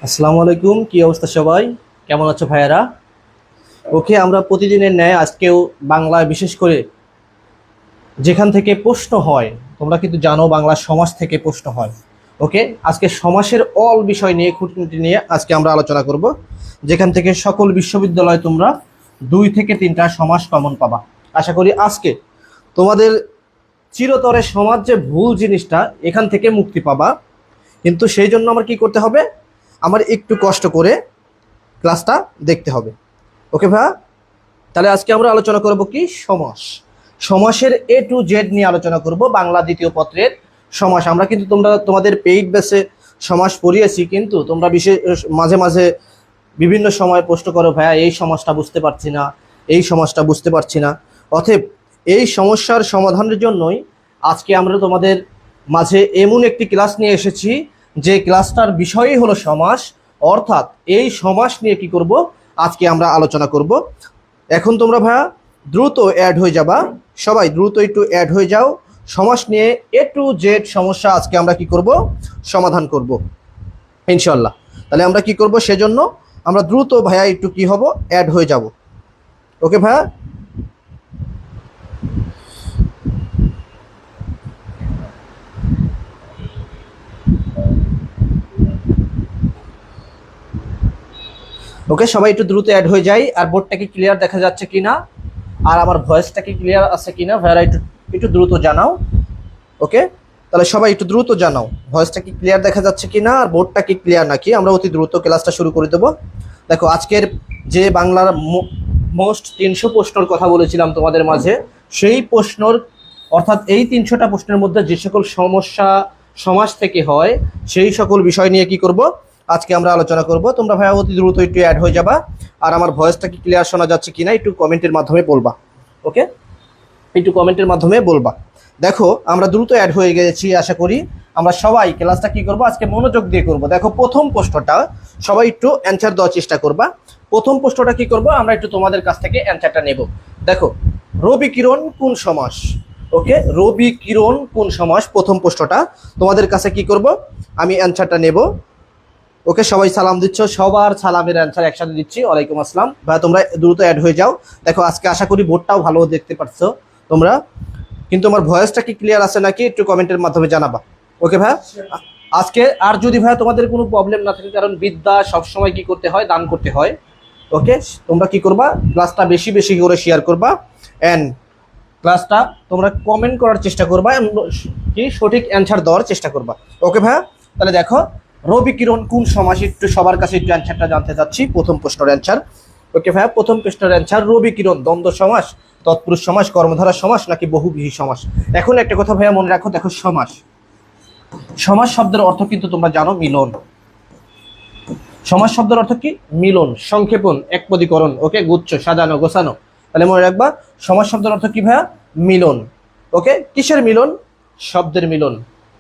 আসসালামু আলাইকুম, কি অবস্থা সবাই? কেমন আছো ভাইয়ারা? ওকে, আমরা প্রতিদিনের ন্যায় আজকেও বাংলায় বিশেষ করে যেখান থেকে প্রশ্ন হয়, তোমরা কিন্তু জানো বাংলা সমাজ থেকে প্রশ্ন হয়। ওকে, আজকে সমাসের অল বিষয় নিয়ে খুঁটিনাটি নিয়ে আজকে আমরা আলোচনা করব, যেখান থেকে সকল বিশ্ববিদ্যালয় তোমরা 2 থেকে 3টা সমাস কমন পাবা। আশা করি আজকে তোমাদের চিরতরে সমাজ যে ভুল জিনিসটা এখান থেকে মুক্তি পাবা। কিন্তু সেই জন্য আমার কি করতে হবে? আমার একটু কষ্ট করে ক্লাসটা দেখতে হবে। ওকে ভাইয়া, তাহলে আজকে আমরা আলোচনা করব কি সমাস। সমাসের A to Z নিয়ে আলোচনা করব, বাংলা দ্বিতীয় পত্রের সমাস। আমরা কিন্তু তোমাদের পেইড বেসে সমাস পড়িয়েছি, কিন্তু তোমরা বিশেষ মাঝে মাঝে বিভিন্ন সময় প্রশ্ন করো, ভাইয়া এই সমাসটা বুঝতে পারছি না, এই সমাসটা বুঝতে পারছি না। অতএব এই সমস্যার সমাধানের জন্যই আজকে আমরা তোমাদের মাঝে এমন একটি ক্লাস নিয়ে এসেছি, যে ক্লাসটার বিষয়ই হলো সমাস। অর্থাৎ এই সমাস নিয়ে কি করব আজকে আমরা আলোচনা করব। এখন তোমরা ভাইয়া দ্রুত অ্যাড হয়ে যাবা, সবাই দ্রুত একটু অ্যাড হয়ে যাও। সমাস নিয়ে A to Z সমস্যা আজকে আমরা কি করব? সমাধান করব ইনশাল্লাহ। তাহলে আমরা কি করব? সেজন্য আমরা দ্রুত ভাইয়া একটু কি হব, অ্যাড হয়ে যাব। ওকে ভাইয়া, ওকে সবাই একটু দ্রুত অ্যাড হয়ে যাই। আর বোর্ডটা কি ক্লিয়ার দেখা যাচ্ছে কিনা, আর আমার ভয়েসটা কি ক্লিয়ার আছে কিনা ভাইয়ারা একটু একটু দ্রুত জানাও। ওকে, তাহলে সবাই একটু দ্রুত জানাও ভয়েসটা কি ক্লিয়ার দেখা যাচ্ছে কিনা, আর বোর্ডটা কি ক্লিয়ার নাকি। আমরা অতি দ্রুত ক্লাসটা শুরু করে দেবো। দেখো, আজকের যে বাংলার মোস্ট 300 প্রশ্নের কথা বলেছিলাম তোমাদের মাঝে, সেই প্রশ্নর অর্থাৎ এই 300টা প্রশ্নের মধ্যে যে সকল সমস্যা সমাজ থেকে হয়, সেই সকল বিষয় নিয়ে কি করব আজকে আমরা আলোচনা করব। তোমরা ভাইয়া অতি দ্রুত একটু অ্যাড হয়ে যাবা। আর আমার ভয়েসটা কি ক্লিয়ার শোনা যাচ্ছে কিনা একটু কমেন্টের মাধ্যমে বলবা। ওকে, একটু কমেন্টের মাধ্যমে বলবা। দেখো, আমরা দ্রুত অ্যাড হয়ে গেছি। আশা করি আমরা সবাই ক্লাসটা কি করব আজকে মনোযোগ দিয়ে করব। দেখো, প্রথম প্রশ্নটা সবাই একটু অ্যান্সার দেওয়ার চেষ্টা করবা। প্রথম প্রশ্নটা কি করব, আমরা একটু তোমাদের কাছ থেকে অ্যান্সারটা নেব। দেখো, রবি কিরণ কোন সমাস? ওকে, রবি কিরণ কোন সমাস, প্রথম প্রশ্নটা তোমাদের কাছে কি করব, আমি অ্যান্সারটা নেব। ওকে, সবাই সালাম দিচ্ছ, সবার সালামের অ্যান্সার একসাথে দিচ্ছি। ওয়ালাইকুম আসসালাম। ভাই তোমরা দ্রুত অ্যাড হয়ে যাও। দেখো, আজকে আশা করি বোর্ডটাও ভালো দেখতে পাচ্ছ তোমরা, কিন্তু আমার ভয়েসটা কি ক্লিয়ার আছে নাকি একটু কমেন্টের মাধ্যমে জানাবা। ওকে ভাই, আজকে আর যদি ভাই তোমাদের কোনো প্রবলেম না থাকে, কারণ বিদ্যা সবসময় কি করতে হয়, দান করতে হয়। ওকে, তোমরা কি করবা, ক্লাসটা বেশি বেশি করে শেয়ার করবা, অ্যান্ড ক্লাসটা তোমরা কমেন্ট করার চেষ্টা করবা, কি সঠিক অ্যান্সার দেওয়ার চেষ্টা করবা। ওকে ভাই, তাহলে দেখো, রবি কিরণ কোন সমাস, একটু সবার কাছে একটু অ্যান্সারটা জানতে চাচ্ছি। প্রথম প্রশ্নের অ্যান্সার। ওকে ভাইয়া, প্রথম প্রশ্নের অ্যান্সার রবি কিরণ দ্বন্দ্ব সমাস, তৎপুরুষ সমাস, কর্মধারা সমাস নাকি বহুব্রীহি সমাস। এখন একটা কথা ভাইয়া মনে রাখো, দেখো সমাস, সমাস শব্দের অর্থ কিন্তু তোমরা জানো মিলন। সমাস শব্দের অর্থ কি? মিলন, সংক্ষেপণ, একপদীকরণ। ওকে, গুচ্ছ, সাজানো, গোছানো। তাহলে মনে রাখবা, সমাস শব্দের অর্থ কি ভাইয়া? মিলন। ওকে, কিসের মিলন? শব্দের মিলন,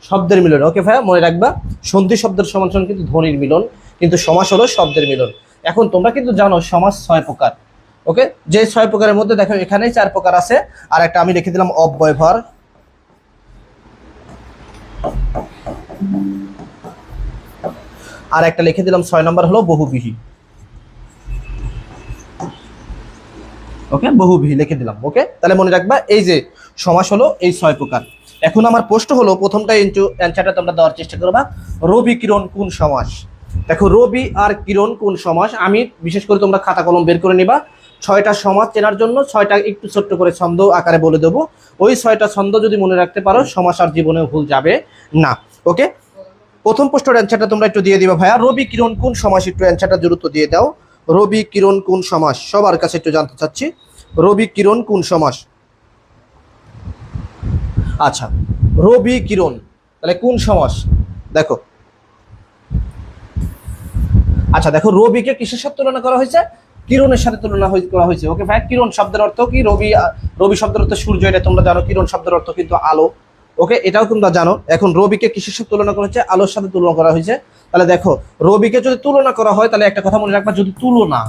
শব্দের মিলন। ওকে ভাইয়া, মনে রাখবা, সন্ধি শব্দের সমান কিন্তু ধ্বনির মিলন, কিন্তু সমাস হলো শব্দের মিলন। এখন তোমরা কিন্তু জানো সমাস 6 প্রকার। ওকে, যে 6 প্রকারের মধ্যে দেখো এখানেই 4 প্রকার আছে, আর একটা আমি লিখে দিলাম অব্যয়ভার, আর একটা লিখে দিলাম 6 নম্বর হলো বহুব্রীহি। ওকে, বহুব্রীহি লিখে দিলাম। ওকে, তাহলে মনে রাখবা এই যে সমাস হলো এই 6 প্রকার। এখন আমার প্রশ্ন হলো, প্রথমটা অ্যান্সারটা তোমরা দেওয়ার চেষ্টা করবা, রবি কিরণ কোন সমাস। দেখো, রবি আর কিরণ কোন সমাস, আমি বিশেষ করে তোমরা খাতা কলম বের করে নিবা। 6টা সমাস চেনার জন্য 6টা একটু ছোট্ট করে ছন্দ আকারে বলে দেবো। ওই 6টা ছন্দ যদি মনে রাখতে পারো, সমাস আর জীবনেও ভুল যাবে না। ওকে, প্রথম প্রশ্নের অ্যান্সারটা তোমরা একটু দিয়ে দিবা ভাইয়া, রবি কিরণ কোন সমাস, একটু অ্যান্সারটা দ্রুত দিয়ে দাও। রবি কিরণ কোন সমাস, সবার কাছে একটু জানতে চাচ্ছি, রবি কিরণ কোন সমাস। আচ্ছা, রবি কিরণ তাহলে কোন সমাস? দেখো, আচ্ছা দেখো, রবিকে কিসের সাথে তুলনা করা হয়েছে? কিরণের সাথে তুলনা করা হয়েছে। ওকে ভাই, কিরণ শব্দের অর্থ কি? রবি, রবি শব্দের অর্থ সূর্য, এটা তোমরা জানো। কিরণ শব্দের অর্থ কিন্তু আলো। ওকে, এটাও তোমরা জানো। এখন রবিকে কিসের সাথে তুলনা করা হয়েছে? আলোর সাথে তুলনা করা হয়েছে। তাহলে দেখো, রবিকে যদি তুলনা করা হয়, তাহলে একটা কথা মনে রাখবা, যদি তুলনা,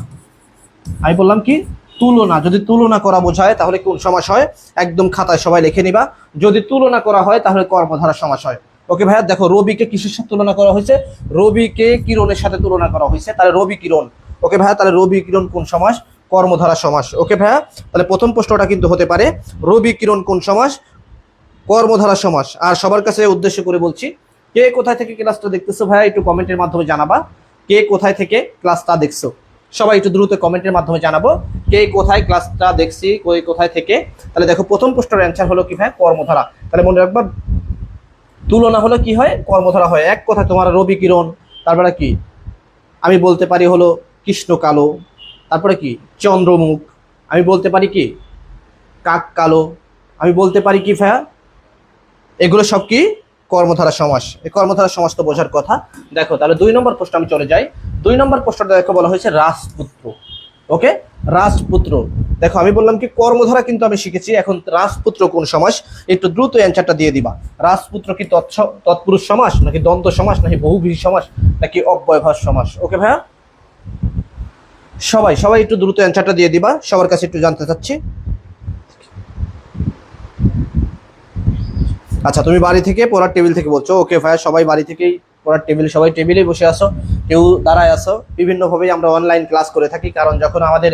আমি বললাম কি তুলনা, যদি তুলনা করা বোঝায় তাহলে কোন সমাস হয়, একদম খাতায় সবাই লিখে নিবা। যদি তুলনা করা হয় তাহলে কর্মধারা সমাস হয়। ওকে ভাইয়া, দেখো রবিকে কিসের সাথে তুলনা করা হয়েছে, রবিকে কিরণের সাথে তুলনা করা হয়েছে, তাহলে রবি কিরণ। ওকে ভাইয়া, তাহলে রবি কিরণ কোন সমাস, কর্মধারা সমাস। ওকে ভাইয়া, তাহলে প্রথম প্রশ্নটা কিন্তু হতে পারে রবি কিরণ কোন সমাস, কর্মধারা সমাস। আর সবার কাছে উদ্দেশ্য করে বলছি, কে কোথায় থেকে ক্লাসটা দেখতেছো ভাইয়া একটু কমেন্টের মাধ্যমে জানাবা, কে কোথায় থেকে ক্লাসটা দেখছো, সবাই একটু দ্রুত কমেন্টের মাধ্যমে জানাবো কে কোথায় ক্লাসটা দেখছি, কোথায় থেকে। তাহলে দেখো প্রথম প্রশ্নের অ্যান্সার হলো কি ভাই, কর্মধারা। তাহলে মনে রাখবা তুলনা হলো কি হয়, কর্মধারা হয়। এক কথা তোমার রবি কিরণ, তারপরে কি আমি বলতে পারি হলো কৃষ্ণ কালো, তারপরে কি চন্দ্রমুখ, আমি বলতে পারি কি কাক কালো, আমি বলতে পারি কি ভাইয়া, এগুলো সব কি কর্মধারা সমাস। এই কর্মধারা সমাস তো বোঝার কথা। দেখো তাহলে 2 নম্বর প্রশ্ন আমি চলে যাই। 2 নম্বর প্রশ্নটা দেখো বলা হয়েছে রাজপুত্র। ওকে, রাজপুত্র। দেখো আমি বললাম কি কর্মধারা কিন্তু আমি শিখেছি, এখন রাজপুত্র কোন সমাস, একটু দ্রুত অ্যান্সারটা দিয়ে দিবা। রাজপুত্র কি তৎপুরুষ সমাস, নাকি দ্বন্দ্ব সমাস, নাকি বহুব্রীহি সমাস, নাকি অব্যয়ভাব সমাস? ওকে ভাইয়া, সবাই সবাই একটু দ্রুত অ্যান্সারটা দিয়ে দিবা, সবার কাছে একটু জানতে চাচ্ছি। আচ্ছা, তুমি বাড়ি থেকে পড়ার টেবিল থেকে বলছো। ওকে ভাইয়া, সবাই বাড়ি থেকেই পড়ার টেবিল, সবাই টেবিলেই বসে আসো, কেউ দাঁড়ায় আসো। বিভিন্নভাবেই আমরা অনলাইন ক্লাস করে থাকি, কারণ যখন আমাদের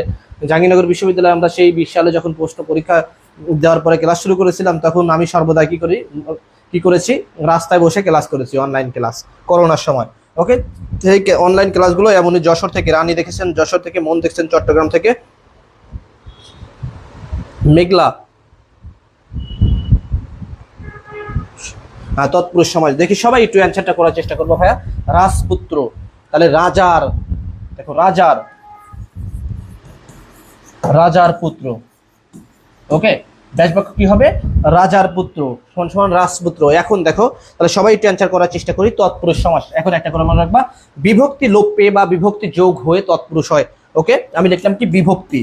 জাহাঙ্গীরনগর বিশ্ববিদ্যালয়ে আমরা সেই 20 সালে যখন প্রশ্ন পরীক্ষা দেওয়ার পরে ক্লাস শুরু করেছিলাম, তখন আমি সর্বদা কি করেছি, রাস্তায় বসে ক্লাস করেছি, অনলাইন ক্লাস করোনার সময়। ওকে, সেই অনলাইন ক্লাসগুলো এমনই যশোর থেকে রানী দেখেছেন, যশোর থেকে মন দেখছেন, চট্টগ্রাম থেকে মেঘলা, তৎপুরুষ সমাজ। দেখি সবাই একটু অ্যান্সারটা করার চেষ্টা করবো ভাইয়া। রাজপুত্র, তাহলে রাজার, দেখো রাজার পুত্র। ওকে, ব্যাসবাক্য কি হবে, রাজার পুত্র সমান সমান রাজপুত্র। এখন দেখো তাহলে সবাই একটু অ্যান্সার করার চেষ্টা করি, তৎপুরুষ সমাস। এখন একটা করে মনে রাখবা, বিভক্তি লোপ পেয়ে বা বিভক্তি যোগ হয়ে তৎপুরুষ হয়। ওকে, আমি লিখলাম কি বিভক্তি,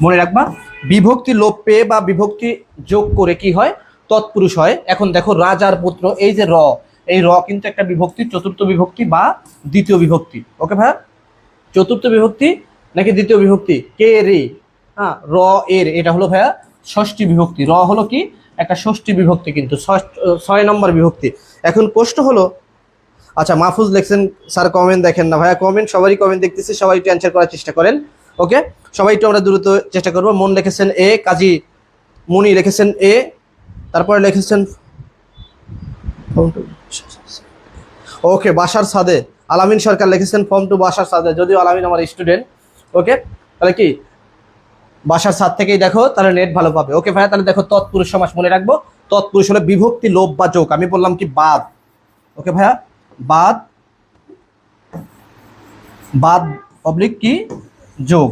মনে রাখবা বিভক্তি লোপ পেয়ে বা বিভক্তি যোগ করে কি হয়, তৎপুরুষ হয়। এখন দেখো রাজার পুত্র, এই যে এই কিন্তু একটা বিভক্তি, চতুর্থ বিভক্তি বা দ্বিতীয় বিভক্তি। ওকে ভাইয়া, চতুর্থ বিভক্তি নাকি দ্বিতীয় বিভক্তি, কে রে, হ্যাঁ এর, এটা হলো ভাইয়া ষষ্ঠী বিভক্তি। হলো কি একটা ষষ্ঠী বিভক্তি, কিন্তু 6 নম্বর বিভক্তি। এখন প্রশ্ন হলো, আচ্ছা মাহফুজ লেখছেন স্যার কমেন্ট দেখেন না ভাইয়া, কমেন্ট সবারই কমেন্ট দেখতেছি, সবাই একটু অ্যান্সার করার চেষ্টা করেন। ওকে, সবাই একটু আমরা দ্রুত চেষ্টা করবো। মন লিখেছেন এ, কাজী মুনি লিখেছেন এ, তারপরে লিখেছেন ওকে বাসার সাদে, আলামিন সরকার লিখেছেন ফর্ম টু বাসার সাদে, যদিও আলামিন আমার স্টুডেন্ট। ওকে, তাহলে কি বাসার সাদ থেকেই দেখো, তাহলে নেট ভালো পাবে। ওকে ভাইয়া, তাহলে দেখো তৎপুরুষ সমাস মনে রাখবো, তৎপুরুষ হলে বিভক্তি লোপ বা যোগ। আমি বললাম কি বাদ। ওকে ভাইয়া, বাদ অবলিক কি যোগ,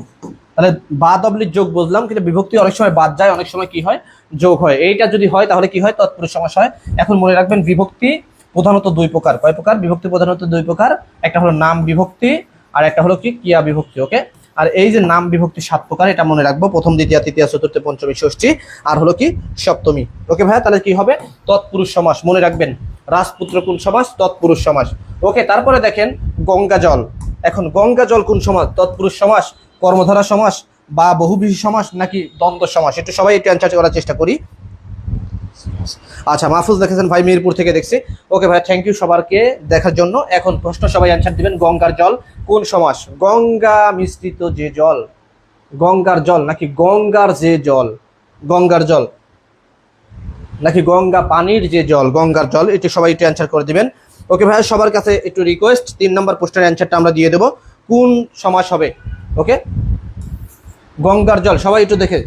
তাহলে বাদ অবলিক যোগ বুঝলাম, কিন্তু বিভক্তি অনেক সময় বাদ যায়, অনেক সময় কি হয় যোগ হয়। এইটা যদি হয় তাহলে কি হয়, তৎপুরুষ সমাস হয়। এখন মনে রাখবেন বিভক্তি প্রধানত 2 প্রকার। কয় প্রকার বিভক্তি? প্রধানত 2 প্রকার। একটা হলো নাম বিভক্তি, আর একটা হলো কি ক্রিয়া বিভক্তি। ওকে, আর এই যে নাম বিভক্তি 7 প্রকার, এটা মনে রাখবো, প্রথম দ্বিতীয় তৃতীয় চতুর্থ পঞ্চমী ষষ্ঠী, আর হলো কি সপ্তমী। ওকে ভাইয়া, তাহলে কি হবে তৎপুরুষ সমাস, মনে রাখবেন রাজপুত্র কোন সমাস, তৎপুরুষ সমাস। ওকে, তারপরে দেখেন গঙ্গা জল। এখন গঙ্গা জল কোন সমাস, তৎপুরুষ সমাস, কর্মধারা সমাস, বা বহুব্রীহি সমাস, নাকি দ্বন্দ্ব সমাস? একটু সবাই একটু অ্যান্সার করার চেষ্টা করি। আচ্ছা মাহফুজ দেখেছেন ভাই মিরপুর থেকে দেখছি। ওকে ভাই, থ্যাংক ইউ সবারকে দেখার জন্য। এখন প্রশ্ন সবাই অ্যান্সার দিবেন, গঙ্গার জল কোন সমাস, গঙ্গা মিশ্রিত যে জল, গঙ্গার জল নাকি গঙ্গার যে জল, গঙ্গার জল নাকি গঙ্গা পানির যে জল, গঙ্গার জল। একটু সবাই একটু অ্যান্সার করে দিবেন। ওকে ভাই, সবার কাছে একটু রিকোয়েস্ট, 3 নম্বর প্রশ্নের অ্যান্সারটা আমরা দিয়ে দেবো, কোন সমাস হবে। ওকে, গঙ্গার জল, সবাই একটু দেখে।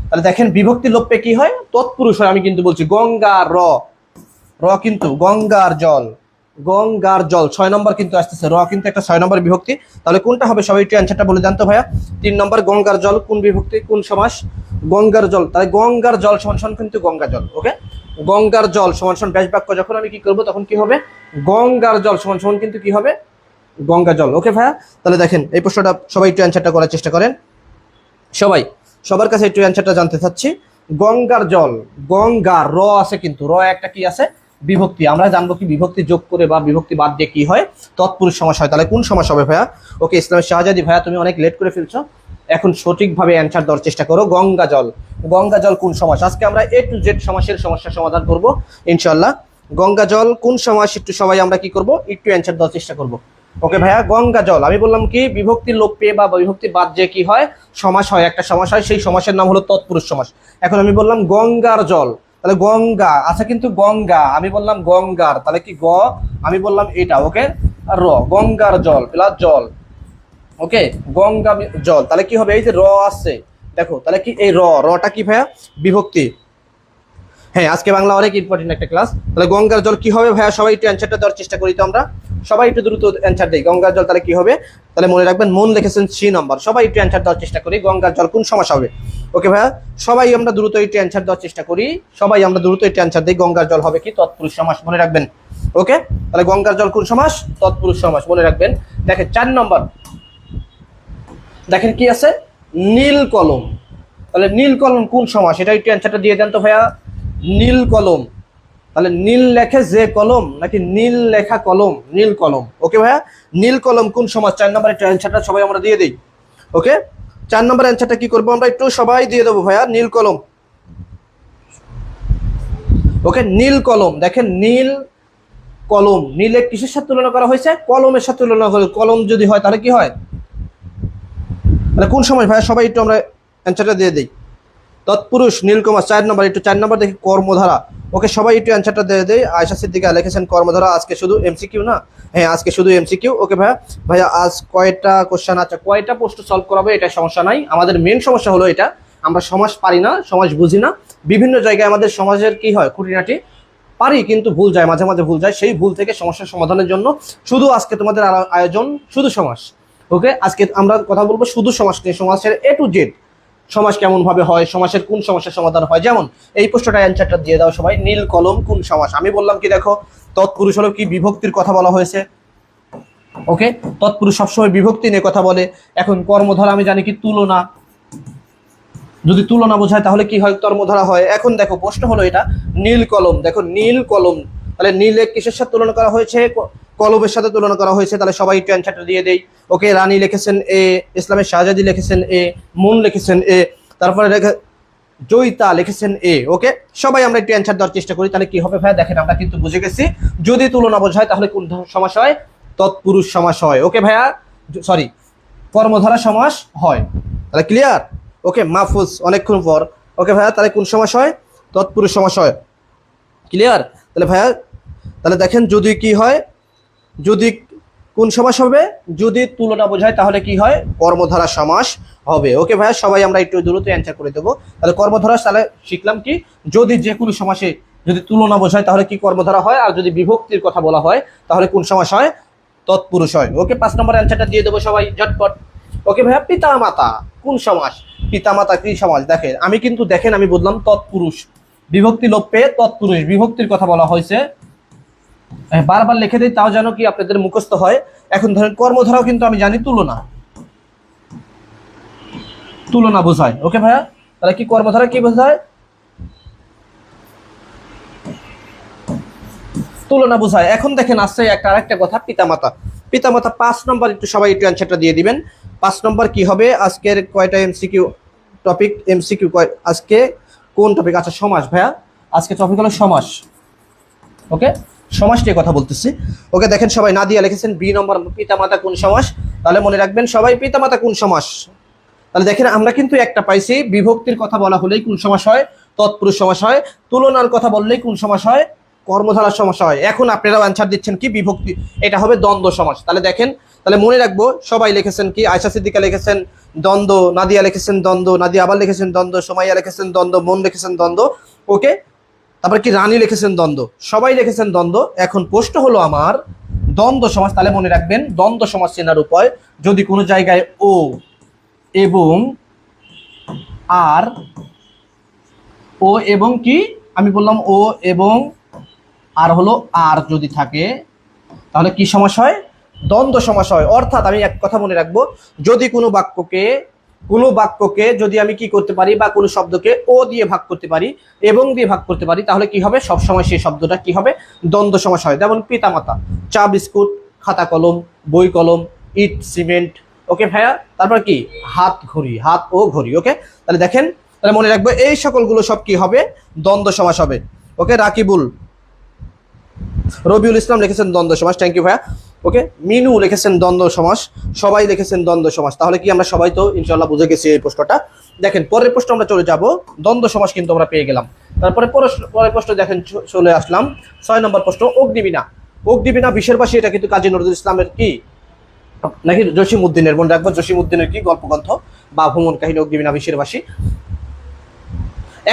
তাহলে দেখেন বিভক্তি লোপে কি হয়, তৎপুরুষ হয়। আমি কিন্তু বলছি গঙ্গার কিন্তু গঙ্গার জল, 6 নম্বর কিন্তু আসতেছে, কিন্তু একটা 6 নম্বর বিভক্তি। তাহলে কোনটা হবে, সবাই একটু অ্যান্সারটা বলে জানতো ভাইয়া। 3 নম্বর গঙ্গার জল কোন বিভক্তি, কোন সমাস, গঙ্গার জল। তাহলে গঙ্গার জল সমান কিন্তু গঙ্গা জল। ওকে, গঙ্গার জল সমান ব্যাস বাক্য যখন আমি কি করবো, তখন কি হবে, গঙ্গার জল সমান কিন্তু কি হবে, গঙ্গা জল। ওকে ভাইয়া, তাহলে দেখেন এই প্রশ্নটা সবাই একটু অ্যান্সারটা করার চেষ্টা করেন। সবার কাছে একটু অ্যান্সারটা জানতে চাচ্ছি। গঙ্গার জল, গঙ্গা আছে, কিন্তু একটা কি আছে, বিভক্তি। আমরা জানবো কি বিভক্তি যোগ করে বা বিভক্তি বাদ দিয়ে কি হয়, তৎপুরুষ সমাস হয়। তাহলে কোন সমাস হবে ভাইয়া? ওকে, ইসলামের শাহজাদি ভাইয়া, তুমি অনেক লেট করে ফেলছো, এখন সঠিকভাবে অ্যান্সার দেওয়ার চেষ্টা করো। গঙ্গা জল, গঙ্গা জল কোন সমাস? আজকে আমরা A to Z সমাসের সমস্যার সমাধান করব ইনশাআল্লাহ। গঙ্গা জল কোন সমাস একটু সবাই আমরা কি করব, একটু অ্যান্সার দেওয়ার চেষ্টা করব। ওকে ভাইয়া, গঙ্গা জল আমি বললাম কি বিভক্তি লোপ পেয়ে বা বিভক্তি বাদ যে কি হয় সমাস হয়, একটা সমাস হয়, সেই সমাসের নাম হলো তৎপুরুষ সমাস। এখন আমি বললাম গঙ্গার জল, তাহলে গঙ্গা আচ্ছা, কিন্তু গঙ্গা আমি বললাম গঙ্গার, তাহলে কি আমি বললাম এটা, ওকে আর গঙ্গার জল প্লাস জল, ওকে গঙ্গা জল, তাহলে কি হবে এই যে আছে দেখো, তাহলে কি এই রটা কি ভাইয়া বিভক্তি। হ্যাঁ আজকে বাংলা অনেক ইম্পর্টেন্ট একটা ক্লাস। তাহলে গঙ্গার জল কি হবে ভাইয়া, সবাই একটু অ্যান্সারটা দেওয়ার চেষ্টা করি তো আমরা, সবাই একটু দ্রুত অ্যান্সার দেই। গঙ্গার জল তাহলে কি হবে, তাহলে মনে রাখবেন মন লিখেছেন 3 নম্বর, সবাই একটু অ্যান্সার দেওয়ার চেষ্টা করি। গঙ্গার জল কোন সমাস হবে? ওকে ভাইয়া, সবাই আমরা দ্রুত একটু অ্যান্সার দেওয়ার চেষ্টা করি, সবাই আমরা দ্রুত একটু অ্যান্সার দিই। গঙ্গার জল হবে কি তৎপুরুষ সমাস, মনে রাখবেন। ওকে, তাহলে গঙ্গার জল কোন সমাস? তৎপুরুষ সমাস, মনে রাখবেন। দেখেন 4 নম্বর, দেখেন কি আছে, নীল কলম। তাহলে নীল কলম কোন সমাস, এটা একটু অ্যান্সারটা দিয়ে দেন তো ভাইয়া। নীল কলম, তাহলে নীল লেখে যে কলম নাকি নীল লেখা কলম? নীল কলম। ওকে ভাইয়া, নীল কলম কোন সমাস? 4 নম্বর একটু অ্যান্সারটা সবাই আমরা দিয়ে দিই। ওকে, 4 নম্বর অ্যান্সারটা কি করবো আমরা একটু সবাই দিয়ে দেবো ভাইয়া, নীল কলম। ওকে, নীল কলম, দেখেন নীল কলম, নীলের কিসের সাথে তুলনা করা হয়েছে? কলমের সাথে তুলনা করে, কলম যদি হয় তাহলে কি হয়, তাহলে কোন সময় ভাইয়া সবাই একটু আমরা অ্যান্সারটা দিয়ে দিই। তৎপুরুষ নীলকুমার 4 নম্বর, একটু 4 নম্বর দেখি কর্মধারা। ওকে, সবাই একটু অ্যান্সারটা দিয়ে দেয়। আয়শা সিদ্দিকা লিখেছেন কর্মধারা, আজকে শুধু এমসিকিউ না? হ্যাঁ আজকে শুধু এমসিকিউ। ওকে ভাইয়া, ভাইয়া আজ কয়টা কোশ্চেন, আচ্ছা কয়টা প্রশ্ন সলভ করাবে এটা সমস্যা নাই, আমাদের মেন সমস্যা হলো এটা আমরা সমাজ পারি না, সমাজ বুঝি না। বিভিন্ন জায়গায় আমাদের সমাজের কি হয় খুঁটিনাটি পারি কিন্তু ভুল যায়, মাঝে মাঝে ভুল যায়, সেই ভুল থেকে সমস্যার সমাধানের জন্য শুধু আজকে তোমাদের আয়োজন শুধু সমাজ। ওকে, আজকে আমরা কথা বলবো শুধু সমাজ নিয়ে, সমাজের A to Z সমাজ কেমন ভাবে হয়, সমাজের কোন সমস্যার সমাধান হয়। যেমন এই প্রশ্নটা অ্যান্সারটা দিয়ে দাও সবাই, নীল কলম কোন সমাস? আমি বললাম কি দেখো, তৎপুরুষ হলো কি বিভক্তির কথা বলা হয়েছে। ওকে, তৎপুরুষ সবসময় বিভক্তি নিয়ে কথা বলে। এখন কর্মধারা আমি জানি কি তুলনা, যদি তুলনা বোঝায় তাহলে কি হয়, কর্মধারা হয়। এখন দেখো প্রশ্ন হলো এটা নীল কলম, দেখো নীল কলম, তাহলে নীলে কিসের সাথে তুলনা করা হয়েছে? কলমের সাথে তুলনা করা হয়েছে, তাহলে সবাই একটু অ্যান্সারটা দিয়ে দেই। ওকে, রানী লিখেছেন এ, ইসলামের শাহজাদি লিখেছেন এ, মুন লিখেছেন এ, তারপরে জয়িতা লিখেছেন এ। ওকে, সবাই আমরা একটু অ্যান্সার দেওয়ার চেষ্টা করি, তাহলে কি হবে ভাইয়া, দেখেন আমরা কিন্তু বুঝে গেছি যদি তুলনা বোঝায় তাহলে কোন সমাস হয়? তৎপুরুষ সমাস হয়। ওকে ভাইয়া, সরি কর্মধারা সমাস হয়, তাহলে ক্লিয়ার। ওকে মাহফুজ অনেকক্ষণ পর। ওকে ভাইয়া, তাহলে কোন সমাস হয়? তৎপুরুষ সমাস হয়, ক্লিয়ার। তাহলে ভাইয়া, তাহলে দেখেন যদি কি হয়, যদি কোন সমাস হবে, যদি তুলনা বোঝায় তাহলে কি হয়? কর্মধারা সমাস হবে। ওকে ভাইয়া, সবাই আমরা একটু দ্রুত অ্যান্সার করে দেবো। তাহলে কর্মধারা, তাহলে শিখলাম কি, যদি যে কোনো সমাসে যদি তুলনা বোঝায় তাহলে কি কর্মধারা হয়, আর যদি বিভক্তির কথা বলা হয় তাহলে কোন সমাস হয়? তৎপুরুষ হয়। ওকে, 5 নম্বর অ্যান্সারটা দিয়ে দেবো সবাই ঝটপট। ওকে ভাইয়া, পিতা মাতা কোন সমাস? পিতা মাতা কি সমাস? দেখেন আমি কিন্তু, দেখেন আমি বললাম তৎপুরুষ, বিভক্তি লোপ পেয়ে তৎপুরুষ বিভক্তির কথা বলা হয়েছে, বারবার লিখে দিই তাও যেন কি আপনাদের মুখস্থ হয়। এখন ধরেন কর্মধারাও কিন্তু আমি জানি তুলনা, তুলনা বোঝায়। ওকে ভাইয়া, তাহলে কি কর্মধারা কি বোঝায়? তুলনা বোঝায়। এখন দেখেন আসছে একটা আরেকটা কথা, পিতামাতা। পিতামাতা 5 নম্বর, একটু সবাই একটু অ্যান্সারটা দিয়ে দিবেন। 5 নম্বর কি হবে আজকের কয়টা এমসিকিউ টপিক? এমসিকিউ আজকে কোন টপিক? আচ্ছা সমাস ভাইয়া, আজকে টপিক হলো সমাস। ওকে, সমাস নিয়ে কথা বলতেছি। ওকে, দেখেন সবাই নাদিয়া লিখেছেন বি নম্বর, পিতামাতা কোন সমাস? তাহলে মনে রাখবেন সবাই পিতামাতা কোন সমাস। তাহলে দেখেন আমরা কিন্তু একটা পাইছি, বিভক্তির কথা বলা হলেই কোন সমাস হয়? তৎপুরুষ সমাস হয়। তুলনার কথা বললেই কোন সমাস হয়? কর্মধারার সমাস হয়। এখন আপনারাও অ্যান্সার দিচ্ছেন কি বিভক্তি, এটা হবে দ্বন্দ্ব সমাস। তাহলে দেখেন, তাহলে মনে রাখবো সবাই লিখেছেন কি, আয়শা সিদ্দিকা লিখেছেন দ্বন্দ্ব, নাদিয়া লিখেছেন দ্বন্দ্ব, নাদিয়া আবার লিখেছেন দ্বন্দ্ব, সোমাইয়া লিখেছেন দ্বন্দ্ব, মন লিখেছেন দ্বন্দ্ব। ওকে, তারপর কি রানী লিখেছেন দ্বন্দ্ব, সবাই লিখেছেন দ্বন্দ্ব। এখন প্রশ্ন হলো আমার দ্বন্দ্ব সমাস, তাহলে মনে রাখবেন দ্বন্দ্ব সমাস চেনার উপায়, যদি কোনো জায়গায় ও এবং আর, ও এবং কি আমি বললাম ও এবং আর হলো আর যদি থাকে তাহলে কি সমাস হয়? দ্বন্দ্ব সমাস হয়। অর্থাৎ আমি এক কথা মনে রাখবো, যদি কোনো বাক্যকে যদি আমি কি করতে পারি, বা কোনো শব্দকে ও দিয়ে ভাগ করতে পারি, এবং দিয়ে ভাগ করতে পারি, তাহলে কি হবে? সবসময় সেই শব্দটা কি হবে? দ্বন্দ্ব সমাস হয়। যেমন পিতামাতা, চা বিস্কুট, খাতা কলম, বই কলম, ইট সিমেন্ট, ওকে ভাইয়া, তারপর কি হাত ঘড়ি, হাত ও ঘড়ি। ওকে, তাহলে দেখেন, তাহলে মনে রাখবো এই সকলগুলো সব কি হবে, দ্বন্দ্ব সমাস হবে। ওকে, রাকিবুল রবিউল ইসলাম লিখেছেন দ্বন্দ্ব সমাস, থ্যাংক ইউ ভাইয়া। ওকে, মিনু লিখেছেন দ্বন্দ্ব সমাস, সবাই লিখেছেন দ্বন্দ্ব সমাস। তাহলে কি আমরা সবাই তো ইনশাআল্লাহ বুঝে গেছি এই প্রশ্নটা। দেখেন পরের প্রশ্ন আমরা চলে যাব, দ্বন্দ্ব সমাস কিন্তু আমরা পেয়ে গেলাম। তারপরে পরের প্রশ্ন দেখেন চলে আসলাম 6 নম্বর প্রশ্ন, অগ্নিবীণা। অগ্নিবীণা বিশেরবাসী, এটা কিন্তু কাজী নজরুল ইসলামের কি নাকি জসিমউদ্দিনের, মনে রাখবো জসিমউদ্দিনের কি গল্পগ্রন্থ বা ভ্রমণ কাহিনী অগ্নিবীণা বিশেরবাসী।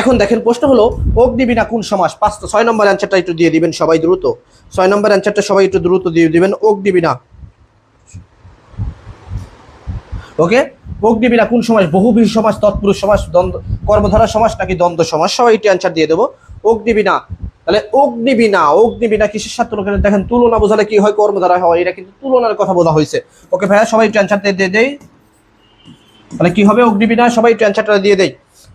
এখন দেখেন প্রশ্ন হলো অগ্নিবীণা কোন সমাস? 6 নম্বর অ্যান্সারটা একটু দিয়ে দিবেন সবাই দ্রুত, 6 নম্বর অ্যান্সারটা সবাই একটু দ্রুত দিয়ে দিবেন, অগ্নিবীণা। ওকে, অগ্নিবীণা কোন সমাস? বহুব্রীহি সমাস, তৎপুরুষ সমাস, দ্বন্দ্ব কর্মধারা সমাস নাকি দ্বন্দ্ব সমাস? সবাই একটু অ্যান্সার দিয়ে দেবো। অগ্নিবীণা, তাহলে অগ্নিবীণা, অগ্নিবীণা কিসের সাথে তুলনা? দেখেন তুলনা বোঝালে কি হয়, কর্মধারা হয়, এটা কিন্তু তুলনার কথা বলা হয়েছে। ওকে ভাইয়া, সবাই একটু অ্যান্সার দিয়ে দেই, তাহলে কি হবে অগ্নিবীণা, সবাই একটু অ্যান্সারটা দিয়ে দেই।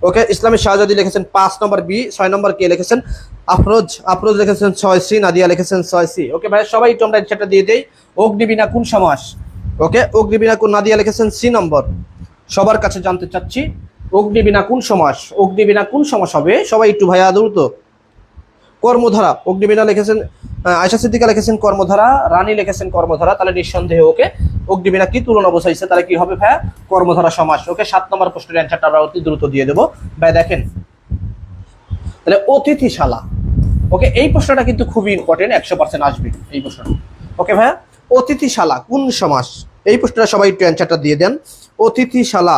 ওকে, ইসলামী শাহজাদি লিখেছেন 5 নম্বর বি, 6 নম্বর কে লিখেছেন আফরোজ লিখেছেন 6 সি, নাদিয়া লিখেছেন 6 সি। ওকে ভাই, সবাই একটু আমরা অ্যান্সারটা দিয়ে দেই, অগ্নিবীণা কোন সমাস? ওকে, অগ্নিবীণা কোন, নাদিয়া লিখেছেন সি নম্বর। সবার কাছে জানতে চাচ্ছি অগ্নিবীণা কোন সমাস, অগ্নিবীণা কোন সমাস হবে? সবাই একটু ভাইয়া দ্রুত। কর্মধারা, অগ্নিবীণা লিখেছেন আয়শা সিদ্দিকা লিখেছেন কর্মধারা, রানী লিখেছেন কর্মধারা, তাহলে নিঃসন্দেহে ওকে অগ্নিবীণা কি তুলনা বোঝাইছে, তাহলে কি হবে ভাইয়া, কর্মধারা সমাস। ওকে, 7 নম্বর প্রশ্নের অ্যান্সারটা আমরা অতি দ্রুত দিয়ে দেবো ভাই। দেখেন তাহলে অতিথিশালা, ওকে এই প্রশ্নটা কিন্তু খুবই ইম্পর্টেন্ট, 100% আসবে এই প্রশ্নটা। ওকে ভাইয়া, অতিথিশালা কোন সমাস? এই প্রশ্নটা সবাই একটু অ্যান্সারটা দিয়ে দেন, অতিথিশালা।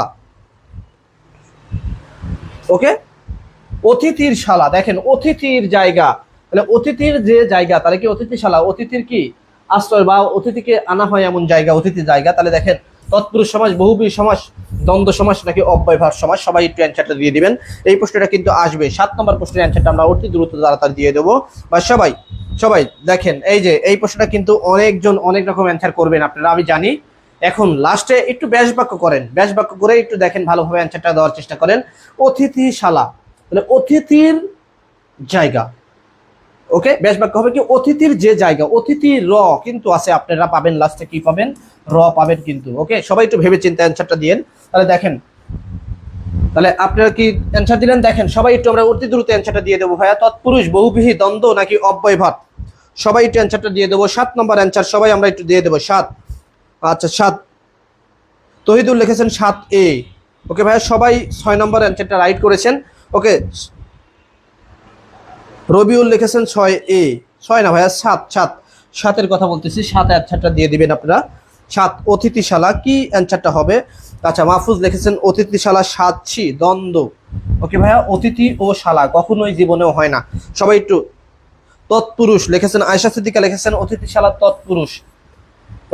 ওকে, অতিথির শালা, দেখেন অতিথির জায়গা, তাহলে অতিথির যে জায়গা, তাহলে কি অতিথিশালা, অতিথির কি আশ্রয় বা অতিথিকে আনা হয় এমন জায়গা, অতিথির জায়গা। তাহলে দেখেন তৎপুরুষ সমাস, বহুব্রীহি সমাস, দ্বন্দ্ব সমাস নাকি অব্যয়ভার সমাস? সবাই একটু অ্যান্সারটা দিয়ে দিবেন, এই প্রশ্নটা কিন্তু আসবে। 7 নম্বর প্রশ্নের অ্যান্সারটা আমরা অতি দ্রুত তাড়াতাড়ি দিয়ে দেবো বা সবাই সবাই দেখেন এই যে এই প্রশ্নটা কিন্তু অনেকজন অনেক রকম অ্যান্সার করবেন আপনারা, আমি জানি। এখন লাস্টে একটু ব্যাস বাক্য করেন, ব্যাস বাক্য করে একটু দেখেন ভালোভাবে অ্যান্সারটা দেওয়ার চেষ্টা করেন। অতিথিশালা, তাহলে অতিথির জায়গা। ওকে, ব্যাস বাক্য হবে কি অতিথির যে জায়গা, অতিথির র কিন্তু আছে, আপনারা পাবেন লাস্টে কি পাবেন, র পাবেন কিন্তু। ওকে, সবাই একটু ভেবে চিন্তে অ্যান্সারটা দিয়েন। তাহলে দেখেন, তাহলে আপনারা কি অ্যান্সার দিলেন? দেখেন সবাই একটু আমরা অতি দ্রুত অ্যান্সারটা দিয়ে দেবো ভাইয়া, তৎপুরুষ, বহুব্রীহি, দ্বন্দ্ব নাকি অব্যয়ভাব? সবাই একটু অ্যান্সারটা দিয়ে দেবো। 7 নম্বর অ্যান্সার সবাই আমরা একটু দিয়ে দেবো, 7। আচ্ছা 7, তহিদুল লিখেছেন 7 এ। ওকে ভাইয়া, সবাই 6 নম্বর অ্যান্সারটা রাইট করেছেন। ওকে, রবিউল লিখেছেন 6 এ, 6 না ভাইয়া 7, 7-এর কথা বলতেছি, 7 অ্যান্সারটা দিয়ে দিবেন আপনারা। 7 অতিথিশালা কি অ্যান্সারটা হবে? আচ্ছা, মাহফুজ লিখেছেন অতিথিশালা 7 সি, দ্বন্দ্ব। ওকে ভাইয়া, অতিথি ও শালা কখনোই জীবনেও হয় না। সবাই একটু তৎপুরুষ লিখেছেন, আয়শা সিদ্দিকা লিখেছেন অতিথিশালা তৎপুরুষ।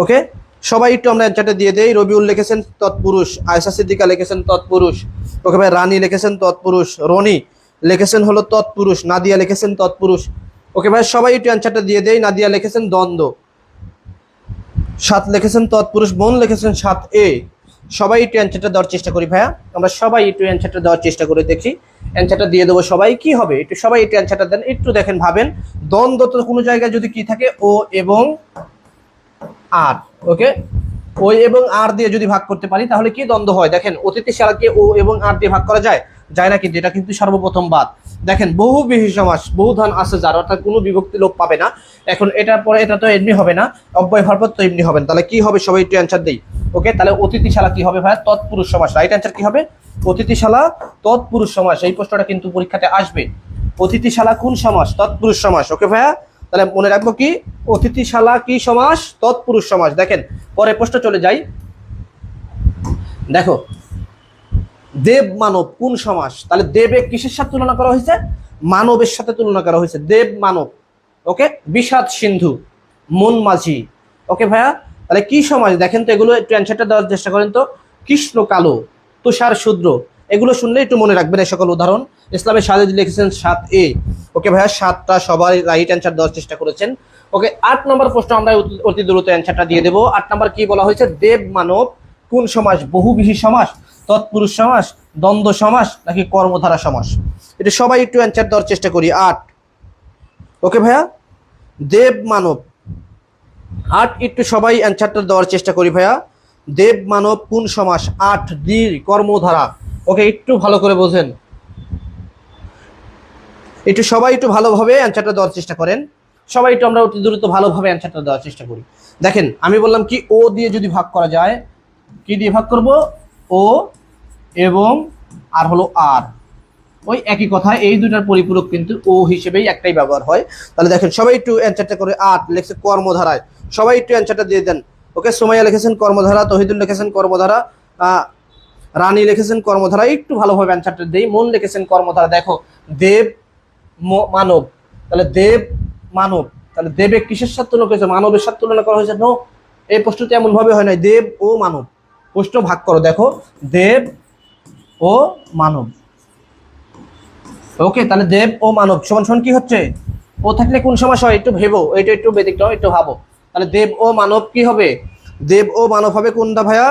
ওকে, সবাই একটু আমরা অ্যান্সারটা দিয়ে দেই। রবিউল লিখেছেন তৎপুরুষ, আয়শা সিদ্দিকা লিখেছেন তৎপুরুষ। ওকে ভাই, রানী লিখেছেন তৎপুরুষ, রনি লিখেছেন হলো তৎপুরুষ, নাদিয়া লিখেছেন তৎপুরুষ। ওকে ভাই, সবাই একটু অ্যান্সারটা দিয়ে দেই। নাদিয়া লিখেছেন দ্বন্দ্ব, 7 লিখেছেন তৎপুরুষ, বোন লিখেছেন 7 এ। সবাই একটু অ্যান্সারটা দেওয়ার চেষ্টা করি ভাইয়া, আমরা সবাই একটু অ্যান্সারটা দেওয়ার চেষ্টা করে দেখি। অ্যান্সারটা দিয়ে দেবো সবাই, কি হবে একটু সবাই একটু অ্যান্সারটা দেন, একটু দেখেন ভাবেন। দ্বন্দ্ব তো কোনো জায়গায় যদি কি থাকে, ও এবং আর। ওকে, ও এবং আর দিয়ে যদি ভাগ করতে পারি তাহলে কি দ্বন্দ্ব হয়? দেখেন অতিথিশালাকে ও এবং আর দিয়ে ভাগ করা যায়, যায় না, কিন্তু এটা কিন্তু সর্বপ্রথম বাদ। দেখেন বহুব্রীহি সমাস, বহুধান আছে যার, অর্থাৎ কোনো বিভক্তি লোপ পাবে না। এখন এটার পরে এটা তো এমনি হবে না, অব্যয়ভার পর তো এমনি হবে না, তাহলে কি হবে সবাই একটু অ্যান্সার দেই। ওকে, তাহলে অতিথিশালা কি হবে ভাইয়া? তৎপুরুষ সমাস। রাইট অ্যান্সার কি হবে? অতিথিশালা তৎপুরুষ সমাস। এই প্রশ্নটা কিন্তু পরীক্ষাতে আসবে, অতিথিশালা কোন সমাস? তৎপুরুষ সমাস। ওকে ভাইয়া, তাহলে মনে রাখবো কি অতিথিশালা কি সমাস? তৎপুরুষ সমাস। দেখেন পরে প্রশ্ন চলে যাই, দেখো দেব মানব কোন সমাস? তাহলে দেবে কিসের সাথে তুলনা করা হয়েছে? মানবের সাথে তুলনা করা হয়েছে, দেব মানব। ওকে, বিষাদ সিন্ধু, মন মাঝি। ওকে ভাইয়া, তাহলে কি সমাজ? দেখেন তো এগুলো একটু অ্যান্সারটা দেওয়ার চেষ্টা করেন তো। কৃষ্ণ কালো, তুষার শূদ্র, এগুলো শুনলে একটু মনে রাখবেন এই সকল উদাহরণ। ইসলামের শাহজাদি লিখেছেন 7 এ। ওকে ভাইয়া, 7টা সবাই রাইট অ্যান্সার দেওয়ার চেষ্টা করেছেন। ওকে, 8 নম্বর প্রশ্ন আমরা অতি দ্রুত অ্যান্সারটা দিয়ে দেবো। 8 নম্বর কি বলা হয়েছে? দেব মানব কোন সমাস? বহুব্রীহি সমাস, তৎপুরুষ সমাস, দ্বন্দ্ব সমাস নাকি কর্মধারা সমাস? এটা সবাই একটু অ্যান্সার দেওয়ার চেষ্টা করি। 8। ওকে ভাইয়া, দেব মানব 8, একটু সবাই অ্যান্সারটা দেওয়ার চেষ্টা করি ভাইয়া। দেব মানব কোন সমাস? 8 ডি কর্মধারা। ওকে, একটু ভালো করে বোঝেন, একটু সবাই একটু ভালোভাবে অ্যান্সারটা দেওয়ার চেষ্টা করেন। সবাই একটু আমরা অতি দ্রুত ভালোভাবে অ্যান্সারটা দেওয়ার চেষ্টা করি। দেখেন আমি বললাম কি, ও দিয়ে যদি ভাগ করা যায়, কি দিয়ে ভাগ করব? ও এবং আর হলো আর, ওই একই কথা, এই দুটার পরিপূরক কিন্তু ও হিসেবেই একটাই ব্যবহার হয়। তাহলে দেখেন সবাই একটু অ্যান্সারটা করে, 8 লিখছে কর্মধারায়, সবাই একটু অ্যান্সারটা দিয়ে দেন। ওকে, সুমাইয়া লিখেছেন কর্মধারা, তহিদুল লিখেছেন কর্মধারা, রানী লিখেছেন কর্মধারা। একটু ভালোভাবে অ্যান্সারটা দেই। মন লিখেছেন কর্মধারা। দেখো দেব মানব, তাহলে দেব মানব, তাহলে দেবে কিসের সাথে তুলনা করেছে? মানবের সাথে তুলনা করা হয়েছে। নো, এই প্রশ্নটি এমন ভাবে হয় নাই। দেব ও মানব, প্রশ্ন ভাগ করো, দেখো দেব ও মানব। ওকে, তাহলে দেব ও মানব সমান সমান কি হচ্ছে? ও থাকলে কোন সমাস হয়? একটু ভেবো, এটা একটু ব্যতিক্রম, একটু ভাবো। তাহলে দেব ও মানব কি হবে? দেব ও মানব হবে কোনটা ভাইয়া?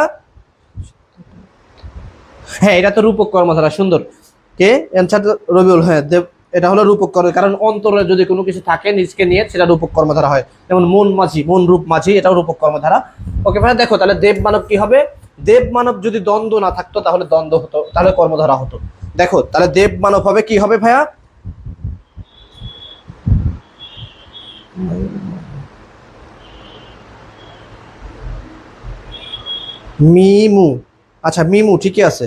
হ্যাঁ, এটা তো রূপক কর্মধারা। সুন্দর, কে অ্যান্সার? রবিউল। হ্যাঁ, দেব, এটা হলো রূপক কর্ম, কারণ অন্তরে যদি কোনো কিছু থাকে নিজকে নিয়ে, সেটা রূপক কর্মধারা হয়। যেমন মন মাঝি, মন রূপ মাঝি, এটাও রূপক কর্মধারা। ওকে ভাইয়া, দেখো তাহলে দেব মানব কি হবে? দেব মানব যদি দ্বন্দ্ব না থাকতো তাহলে দ্বন্দ্ব হতো, তাহলে কর্মধারা হতো। দেখো তাহলে দেব মানব হবে কি হবে ভাইয়া? মিমু। আচ্ছা মিমু, ঠিকই আছে।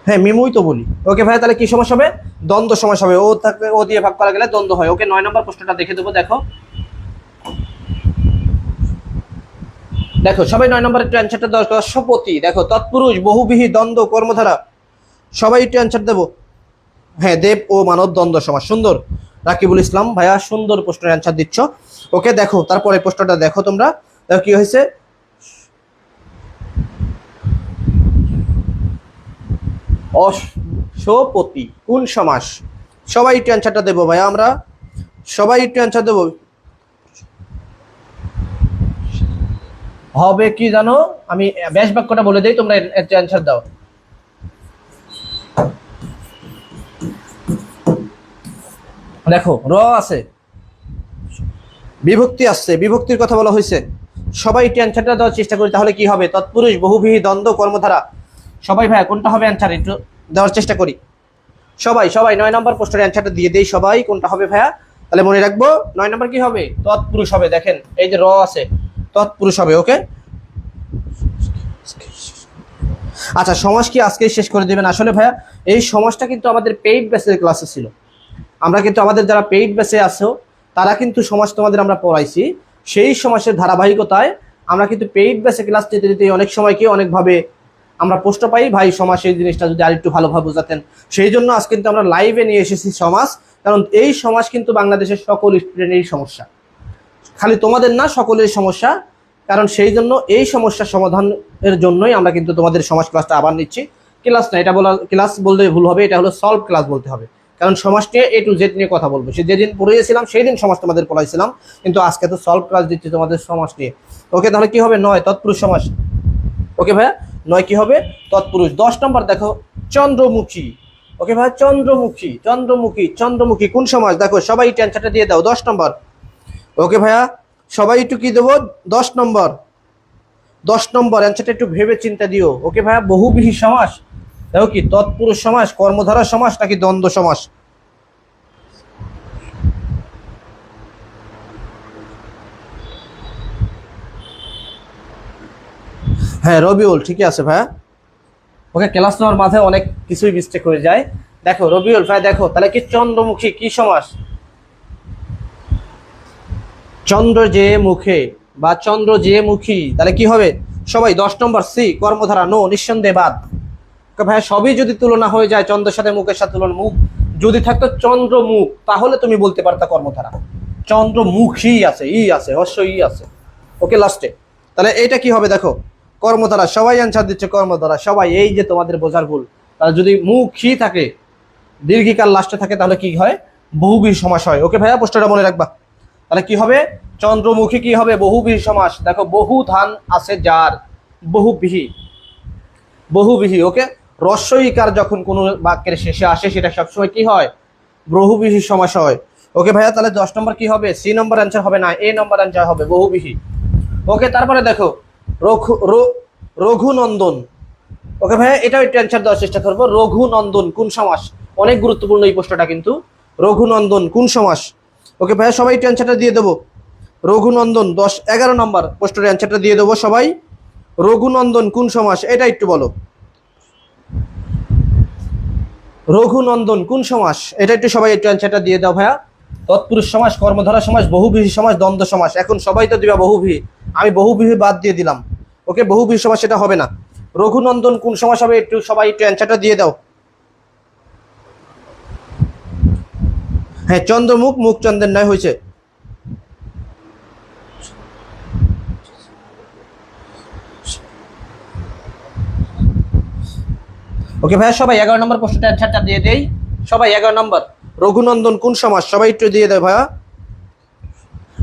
হ্যাঁ মিমুই তো বলি। ওকে ভাই, তাহলে কি সমাস হবে? দ্বন্দ্ব সমাস হবে। ও থাকলে ও দিয়ে ভাগ করা গেলে দ্বন্দ্ব হয়। ওকে, 9 নম্বর প্রশ্নটা দেখে দেবো। দেখো দেখো সবাই 9 নম্বর একটু অ্যান্সারটা দাও। দর্শপতি, দেখো তৎপুরুষ, বহুবিহী, দ্বন্দ্ব, কর্মধারা, সবাই একটু অ্যান্সার দেবো। হ্যাঁ, দেব ও মানব দ্বন্দ্ব সমাস। সুন্দর, রাকিবুল ইসলাম ভাইয়া সুন্দর প্রশ্নের অ্যান্সার দিচ্ছ। ওকে, দেখো তারপরে প্রশ্নটা দেখো তোমরা, দেখো কি হয়েছে। অশ্বপতি কোন সমাস? সবাই একটু অ্যান্সারটা দেবো ভাইয়া, আমরা সবাই একটু অ্যান্সার দেবো। হবে কি জানো, আমি ব্যাস বাক্যটা বলে দিই, তোমরা অ্যান্সার দাও। দেখো র আছে, বিভক্তি আসছে, বিভক্তির কথা বলা হয়েছে। সবাই একটু অ্যান্সারটা দেওয়ার চেষ্টা করি, তাহলে কি হবে? তৎপুরুষ, বহুবিহী, দ্বন্দ্ব, কর্মধারা। সবাই ভাইয়া কোনটা হবে অ্যান্সার একটু দেওয়ার চেষ্টা করি। সবাই সবাই 9 নম্বর প্রশ্নের অ্যান্সারটা দিয়ে দেই সবাই, কোনটা হবে ভাইয়া? তাহলে মনে রাখবো 9 নম্বর কি হবে? তৎপুরুষ হবে। দেখেন এই যে র আছে, তৎপুরুষ হবে। ওকে, আচ্ছা সমাজ কি আজকেই শেষ করে দেবেন? আসলে ভাইয়া এই সমাজটা কিন্তু আমাদের পেইড বেসের ক্লাসে ছিল। আমরা কিন্তু আমাদের যারা পেইড বেসে আছো তারা কিন্তু সমাজ তোমাদের আমরা পড়াইছি। সেই সমাজের ধারাবাহিকতায় আমরা কিন্তু পেইড বেসে ক্লাস দিতে দিতে অনেক সময় কি অনেকভাবে আমরা প্রশ্ন পাই, ভাই সমাজ এই জিনিসটা যদি আরেকটু ভালোভাবে বোঝাতেন। সেই জন্য আজ কিন্তু আমরা লাইভে নিয়ে এসেছি সমাজ, কারণ এই সমাজ কিন্তু বাংলাদেশের সকল স্টুডেন্টেরই সমস্যা, খালি তোমাদের না, সকলের সমস্যা। কারণ সেই জন্য এই সমস্যার সমাধানের জন্যই আমরা কিন্তু তোমাদের সমাজ ক্লাসটা আবার নিচ্ছি। ক্লাস না, এটা বলা ক্লাস বলতে ভুল হবে, এটা হলো সলভ ক্লাস বলতে হবে। কারণ সমাজ নিয়ে A to Z নিয়ে কথা বলবো। সে যেদিন পড়িয়েছিলাম সেই দিন সমাজ তোমাদের পড়াইছিলাম, কিন্তু আজকে তো সলভ ক্লাস দিচ্ছি তোমাদের সমাজ নিয়ে। ওকে, তাহলে কি হবে? 9 তৎপুরুষ সমাস। ওকে ভাইয়া, 9 কি হবে? তৎপুরুষ। 10 নম্বর দেখো চন্দ্রমুখী। ওকে ভাইয়া, চন্দ্রমুখী, চন্দ্রমুখী, চন্দ্রমুখী কোন সমাজ? দেখো সবাই টেনশনটা দিয়ে দাও। 10 নম্বর। ওকে ভাইয়া, সবাই একটু কি দেবো? 10 নম্বর। 10 নম্বর অ্যান্সারটা একটু ভেবে চিন্তা দিও। ওকে ভাইয়া, বহুবিহী সমাস। দেখো কি তৎপুরুষ সমাস, কর্মধারা সমাস নাকি দ্বন্দ্ব সমাস? হ্যাঁ রবিউল, ঠিকই আছে ভাইয়া। ওকে, ক্লাস নেওয়ার মাঝে অনেক কিছুই মিস্টেক হয়ে যায়। দেখো রবিউল ভাই, দেখো তাহলে কি চন্দ্রমুখী কি সমাস? চন্দ্র যে মুখে বা চন্দ্র যে মুখী, তাহলে কি হবে? সবাই 10 নম্বর সি কর্মধারা। নো, নিঃসন্দেহে বাদ। ভাইয়া সবই যদি তুলনা হয়ে যায়, চন্দ্রের সাথে মুখের সাথে তুলনা, মুখ যদি থাকতো চন্দ্রমুখ তাহলে তুমি বলতে পারতা কর্মধারা। চন্দ্রমুখী আছে, ই আছে, হর্ষ ই আছে। ওকে, লাস্টে তাহলে এইটা কি হবে? দেখো কর্মধারা, সবাই অ্যান্সার দিচ্ছে কর্মধারা। সবাই, এই যে তোমাদের বোঝার ভুল। তাহলে যদি মুখী থাকে, দীর্ঘিকাল লাস্টে থাকে, তাহলে কি হয়? বহুবিহী সমাস হয়। ওকে ভাইয়া, প্রশ্নটা মনে রাখবা। তাহলে কি হবে? চন্দ্রমুখী কি হবে? বহুবিহী সমাস। দেখো বহু ধান আছে যার, বহুবিহী, বহুবিহী। ওকে, রস্বইকার যখন কোনো বাক্যের শেষে আসে সেটা সবসময় কি হয়? বহুবিহী সমাস হয়। ওকে ভাইয়া, তাহলে 10 নম্বর কি হবে? সি নম্বর অ্যান্সার হবে না, A নম্বর অ্যান্সার হবে বহুবিহী। ওকে, তারপরে দেখো রঘুনন্দন। ওকে ভাইয়া, এটাও একটু অ্যান্সার দেওয়ার চেষ্টা করবো। রঘুনন্দন কোন সমাস? অনেক গুরুত্বপূর্ণ এই প্রশ্নটা কিন্তু। রঘুনন্দন কোন সমাস? ওকে ভাইয়া, সবাই একটু অ্যান্সারটা দিয়ে দেবো। রঘুনন্দন 10-11 নম্বর প্রশ্নের অ্যান্সারটা দিয়ে দেবো সবাই। রঘুনন্দন কোন সমাস? এটা একটু বলো। রঘুনন্দন কোন সমাস? এটা একটু সবাই একটু অ্যান্সারটা দিয়ে দাও ভাইয়া। তৎপুরুষ সমাস, কর্মধারা সমাস, বহুব্রীহি সমাস, দ্বন্দ্ব সমাস। এখন সবাই তো দিবা বহুব্রীহি, আমি বহুব্রীহি বাদ দিয়ে দিলাম। ওকে, বহুব্রীহি সমাস সেটা হবে না। রঘুনন্দন কোন সমাস হবে? একটু সবাই একটু অ্যান্সারটা দিয়ে দাও। হ্যাঁ, চন্দ্রমুখ, মুখ চন্দ্রের ন্যায় হয়েছে। ওকে ভাইয়া, সবাই 11 নম্বর প্রশ্নটা অ্যান্সারটা দিয়ে দেই। সবাই 11 নম্বর, রঘুনন্দন কোন সমাস? সবাই একটু দিয়ে দেয় ভাইয়া।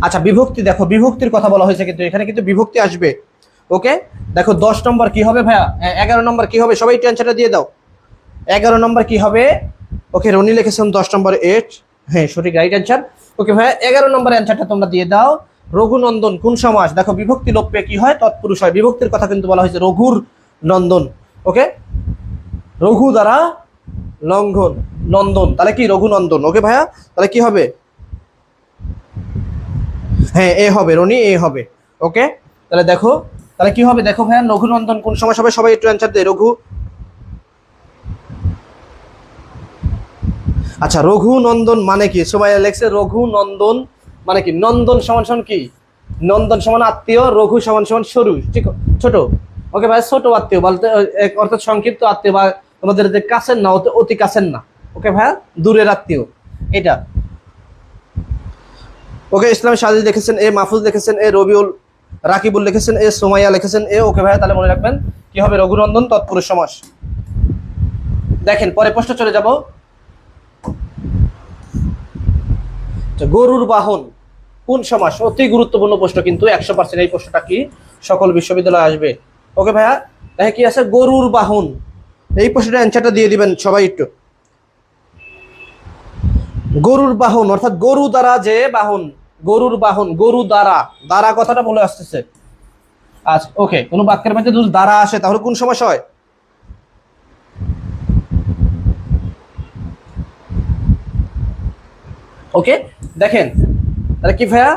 আচ্ছা, বিভক্তি দেখো, বিভক্তির কথা বলা হয়েছে কিন্তু এখানে কিন্তু বিভক্তি আসবে। ওকে, দেখো 10 নম্বর কি হবে ভাইয়া? 11 নম্বর কি হবে? সবাই একটু অ্যান্সারটা দিয়ে দাও। 11 নম্বর কি হবে? ওকে, রনি লিখেছেন 10 নম্বর 8। হ্যাঁ, সঠিক, রাইট অ্যান্সার। ওকে ভাইয়া, 11 নম্বর অ্যান্সারটা তোমরা দিয়ে দাও। রঘুনন্দন কোন সমাস? দেখো, বিভক্তি লোপ পেয়ে কি হয়? তৎপুরুষ হয়। বিভক্তির কথা কিন্তু বলা হয়েছে রঘুর নন্দন। ওকে, রঘু দ্বারা লঙ্ঘন নন্দন, তাহলে কি রঘুনন্দন। ওকে ভাইয়া, তাহলে কি হবে? হ্যাঁ, এ হবে রনি, এ হবে। ওকে, তাহলে দেখো, তাহলে কি হবে? দেখো ভাইয়া, রঘুনন্দন কোন সমাস হবে? সবাই একটু অ্যান্সার দেয়। আচ্ছা, রঘুনন্দন মানে কি? সবাই লেখছে রঘুনন্দন মানে কি? নন্দন সমান সমান কি? নন্দন সমান আত্মীয়, রঘু সমান সমান সরু, ঠিক, ছোট। ওকে ভাই, ছোট আত্মীয় বলতে অর্থাৎ সংক্ষিপ্ত আত্মীয়, বা তোমাদের যে কাছের না, অতি কাছের না। ওকে ভাইয়া, দূরের আত্মীয় এটা। ওকে, ইসলাম সাজিদ লিখেছেন এ, মাহফুজ লিখেছেন এ, রবিউল রাকিবুল লিখেছেন এ, সুমাইয়া লিখেছেন এ। ওকে ভাইয়া, তাহলে মনে রাখবেন কি হবে? রঘুনন্দন তৎপুরুষ সমাস। দেখেন, পরে প্রশ্ন চলে যাব। গরুর বাহন কোন সমাস? অতি গুরুত্বপূর্ণ প্রশ্ন কিন্তু, 100% এই প্রশ্নটা কি সকল বিশ্ববিদ্যালয়ে আসবে। ওকে ভাইয়া, দেখে কি আছে? গরুর বাহন। এই প্রশ্নটা অ্যান্সারটা দিয়ে দিবেন সবাই একটু। গরুর বাহন অর্থাৎ গরু দ্বারা যে বাহন। গরুর বাহন, গরু দ্বারা, দ্বারা কথাটা বলে আসতেছে। আচ্ছা, ওকে, কোন বাক্যের মধ্যে যদি দ্বারা আসে তাহলে কোন সমাস হয়? ওকে, দেখেন, তাহলে কি ভাইয়া?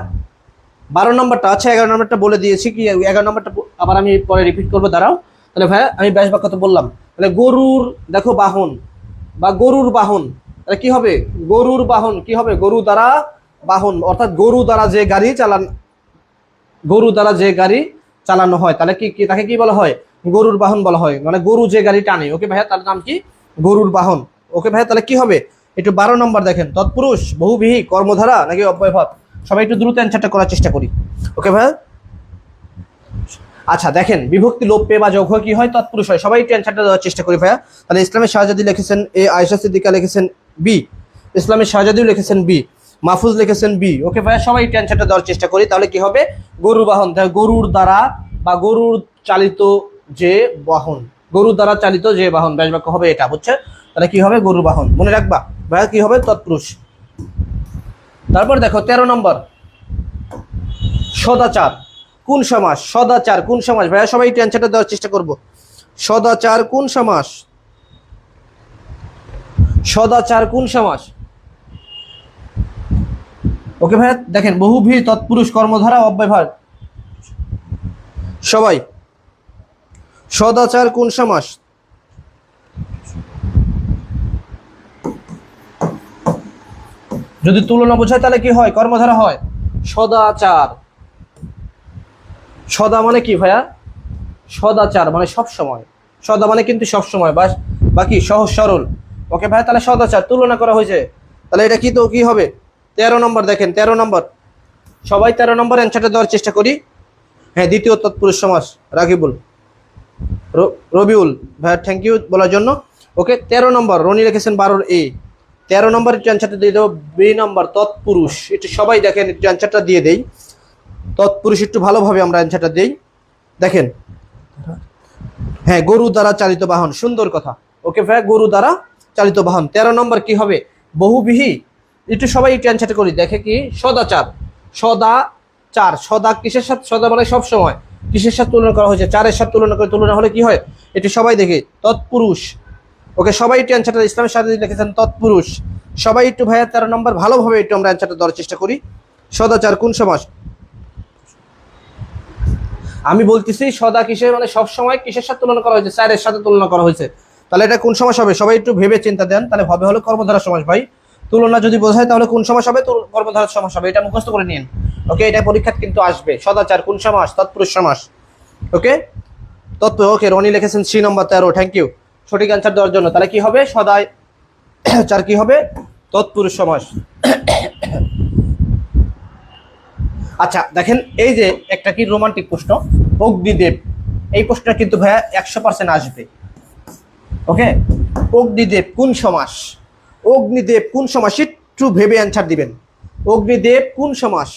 12 নম্বরটা, আচ্ছা 11 নম্বরটা বলে দিয়েছি কি? 11 নম্বরটা আবার আমি পরে রিপিট করবো, দাঁড়াও। তাহলে ভাইয়া, আমি ব্যাস বাক্য তো বললাম। তাহলে গরুর, দেখো বাহন বা গরুর বাহন, তাহলে কি হবে? গরুর বাহন কি হবে? গরু দ্বারা বাহন, অর্থাৎ গরু দ্বারা যে গাড়ি গরু দ্বারা যে গাড়ি চালানো হয়, তাহলে কি তাকে কি বলা হয়? গরুর বাহন বলা হয়, মানে গরু যে গাড়ি টানে। ওকে ভাইয়া, তার নাম কি? গরুর বাহন। ওকে ভাইয়া, তাহলে কি হবে? একটু 12 নম্বর দেখেন, তৎপুরুষ, বহুব্রীহি, কর্মধারা নাকি অব্যয়ভাব? সবাই একটু দ্রুত অ্যান্সারটা করার চেষ্টা করি। ওকে ভাইয়া, আচ্ছা দেখেন, বিভক্তি লোপ পেয়ে বা যোগ হয়ে কি হয়? তৎপুরুষ হয়। সবাই একটু অ্যান্সারটা দেওয়ার চেষ্টা করি ভাইয়া। তাহলে ইসলামের শাহজাদি লিখেছেন এ, আয়েশা সিদ্দিকা লিখেছেন বি, ইসলামের শাহজাদিও লিখেছেন বি, মাহফুজ লিখেছেন বি। ওকে ভাইয়া, সবাই একটু অ্যান্সারটা দেওয়ার চেষ্টা করি। তাহলে কি হবে? গরু বাহন, গরুর দ্বারা বা গরুর চালিত যে বাহন, গরুর দ্বারা চালিত যে বাহন, ব্যাস বাক্য হবে এটা, বুঝছে? তাহলে কি হবে? গরু বাহন, মনে রাখবা ভাইয়া। কি হবে? তৎপুরুষ। তারপর দেখো 13 নম্বর, সদাচার কোন সমাস? সদাচার কোন সমাস ভাইয়া? সবাই একটু অ্যান্সারটা দেওয়ার চেষ্টা করব। সদাচার কোন সমাস? সদাচার কোন সমাস? ওকে ভাইয়া, দেখেন, বহুব্রীহি, তৎপুরুষ, কর্মধারা, অব্যয়ভাব। সবাই, সদাচার কোন সমাস? যদি তুলনা বোঝায় তাহলে কি হয়? কর্মধারা হয়। সদাচার, সদা মানে কি ভাইয়া? সদাচার মানে সব সময়। সদা মানে কিন্তু সব সময়, বাকি সহজ সরল। ওকে ভাই, তাহলে সদাচার তুলনা করা হয়েছে, তাহলে এটা কি? তো কি হবে? 13 নম্বর দেখেন, 13 নম্বর, সবাই 13 নম্বর অ্যান্সারটা দেওয়ার চেষ্টা করি। হ্যাঁ, দ্বিতীয় তৎপুরুষ সমাস, রাকিবুল, রবিউল ভাইয়া, থ্যাংক ইউ বলার জন্য। ওকে, 13 নম্বর, রনি লিখেছেন 12 এ। 13 নম্বর একটু অ্যান্সারটা দিয়ে দেবো। বি নম্বর, তৎপুরুষ। একটু সবাই দেখেন, একটু অ্যান্সারটা দিয়ে দেই। তৎপুরুষ একটু ভালোভাবে আমরা অ্যান্সারটা দেই। দেখেন, হ্যাঁ, গরু দ্বারা চালিত বাহন, সুন্দর কথা। ওকে ভাইয়া, গরু দ্বারা চালিত বাহন। 13 নম্বর কি হবে? বহুব্রীহি। একটু সবাই একটু অ্যান্সারটা করি, দেখে কি? সদাচার, সদা 4 সদা কিসের সাথে, সদা মানে সব সময় কিসের সাথে তুলনা করা হয়েছে, 4 এর সাথে তুলনা করে, তুলনা হলে কি হয় এটি সবাই দেখে তৎপুরুষ। ওকে সবাই একটু অ্যান্সারটা ইসলামের সাথে লিখেছেন তৎপুরুষ। সবাই একটু ভাইয়া 13 নম্বর ভালোভাবে একটু আমরা অ্যান্সারটা দেওয়ার চেষ্টা করি। সদাচার কোন সমাস? আমি বলতেছি সদা কিসের মানে সব সময় কিসের সাথে তুলনা করা হয়েছে, 4 এর সাথে তুলনা করা হয়েছে, তাহলে এটা কোন সমাস হবে? সবাই একটু ভেবে চিন্তা দেন, তাহলে হবে হলো কর্মধারয় সমাস। ভাই তুলনা যদি বোঝায় তাহলে কোন সমাস হবে? কর্মধারয় সমাস হবে, এটা মুখস্থ করে নিন। ওকে এটা পরীক্ষায় কিন্তু আসবে। সদাচার কোন সমাস? তৎপুরুষ সমাস। ওকে ওকে রনি লিখেছেন সি নম্বর 13, থ্যাংক ইউ সঠিক অ্যান্সার দেওয়ার জন্য। তাহলে কি হবে? সদায় চার কি হবে? তৎপুরুষ সমাস। আচ্ছা দেখেন এই যে একটা কি রোমান্টিক প্রশ্ন, অগ্নিদেব, এই প্রশ্নটা কিন্তু ভাইয়া 100% আসবে। ওকে অগ্নিদেব কোন সমাস? অগ্নিদেব কোন সমাস? একটু ভেবে অ্যান্সার দিবেন। অগ্নিদেব কোন সমাস?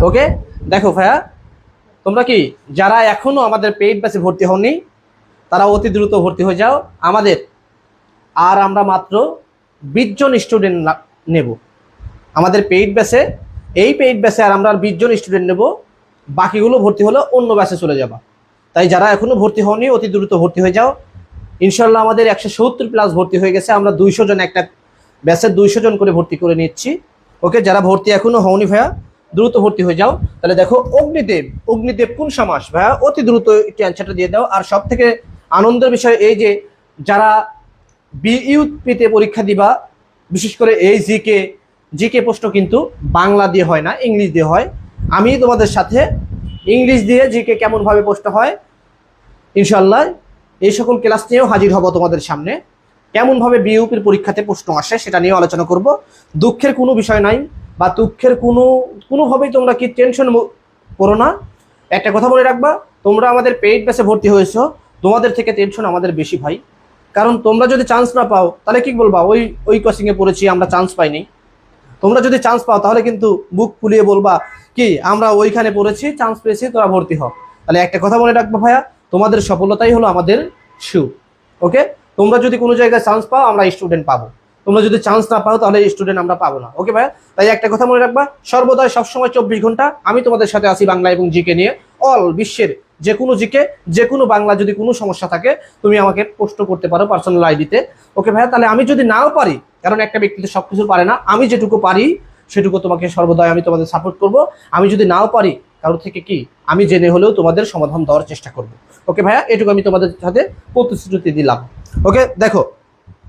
ওকে দেখো ভাইয়া তোমরা কি যারা এখনো আমাদের পেইড ব্যাচে ভর্তি হওনি তারা অতি দ্রুত ভর্তি হয়ে যাও আমাদের। আর আমরা মাত্র 20 জন স্টুডেন্ট নেব আমাদের পেইড ব্যাচে। এই পেইড ব্যাচে আর আমরা 20 জন স্টুডেন্ট নেব, বাকিগুলো ভর্তি হলে অন্য ব্যাচে চলে যাবা। তাই যারা এখনো ভর্তি হওনি অতি দ্রুত ভর্তি হয়ে যাও। ইনশাল্লাহ আমাদের 170+ ভর্তি হয়ে গেছে, আমরা 200 জন একটা ব্যাচে 200 জন করে ভর্তি করে নিচ্ছি। ওকে যারা ভর্তি এখনো হওনি ভাইয়া দ্রুত ভর্তি হয়ে যাও। তাহলে দেখো অগ্নিদেব, অগ্নিদেব কোন সমাস? ভাইয়া অতি দ্রুত একটু অ্যান্সারটা দিয়ে দাও। আর সব থেকে আনন্দের বিষয় এই যে যারা বিইউপিতে পরীক্ষা দিবা, বিশেষ করে এই জিকে প্রশ্ন কিন্তু বাংলা দিয়ে হয় না, ইংলিশ দিয়ে হয়। আমি তোমাদের সাথে ইংলিশ দিয়ে জিকে কেমনভাবে প্রশ্ন হয় ইনশাল্লাহ এই সকল ক্লাস নিয়েও হাজির হব তোমাদের সামনে। কেমনভাবে বিইউপির পরীক্ষাতে প্রশ্ন আসে সেটা নিয়েও আলোচনা করব। দুঃখের কোনো বিষয় নাই বা দুঃখের কোনোভাবেই তোমরা কি টেনশন করো না। একটা কথা বলে রাখবা, তোমরা আমাদের পেইড ব্যাচে ভর্তি হয়েছো, তোমাদের থেকে টেনশন আমাদের বেশি ভাই। কারণ তোমরা যদি চান্স না পাও তাহলে কি বলবা ওই কোচিংয়ে পড়েছি আমরা চান্স পাইনি। তোমরা যদি চান্স পাও তাহলে কিন্তু বুক ফুলিয়ে বলবা কি আমরা ওইখানে পড়েছি চান্স পেয়েছি তোরা ভর্তি হ। তাহলে একটা কথা মনে রাখবো ভাইয়া, তোমাদের সফলতাই হলো আমাদের শু। ওকে তোমরা যদি কোনো জায়গায় চান্স পাও আমরা স্টুডেন্ট পাবো, তোমরা যদি চান্স না পাও তাহলে স্টুডেন্ট আমরা পাবো না। ওকে ভাইয়া তাই একটা কথা মনে রাখবা, সর্বদাই সবসময় 24 ঘন্টা আমি তোমাদের সাথে আছি বাংলা এবং জিকে নিয়ে। অল বিশ্বের যে কোনো জিকে যে কোনো বাংলা যদি কোনো সমস্যা থাকে তুমি আমাকে প্রশ্ন করতে পারো পার্সোনাল আইডিতে। ওকে ভাইয়া তাহলে আমি যদি নাও পারি, কারণ একটা ব্যক্তি তো সবকিছু পারে না, আমি যেটুকু পারি সেটুকু তোমাকে সর্বদাই আমি তোমাদের সাপোর্ট করব। আমি যদি নাও পারি কারোর থেকে কি আমি জেনে হলেও তোমাদের সমাধান দেওয়ার চেষ্টা করব। ওকে ভাইয়া এটুকু আমি তোমাদের সাথে প্রতিশ্রুতি দিলাম। ওকে দেখো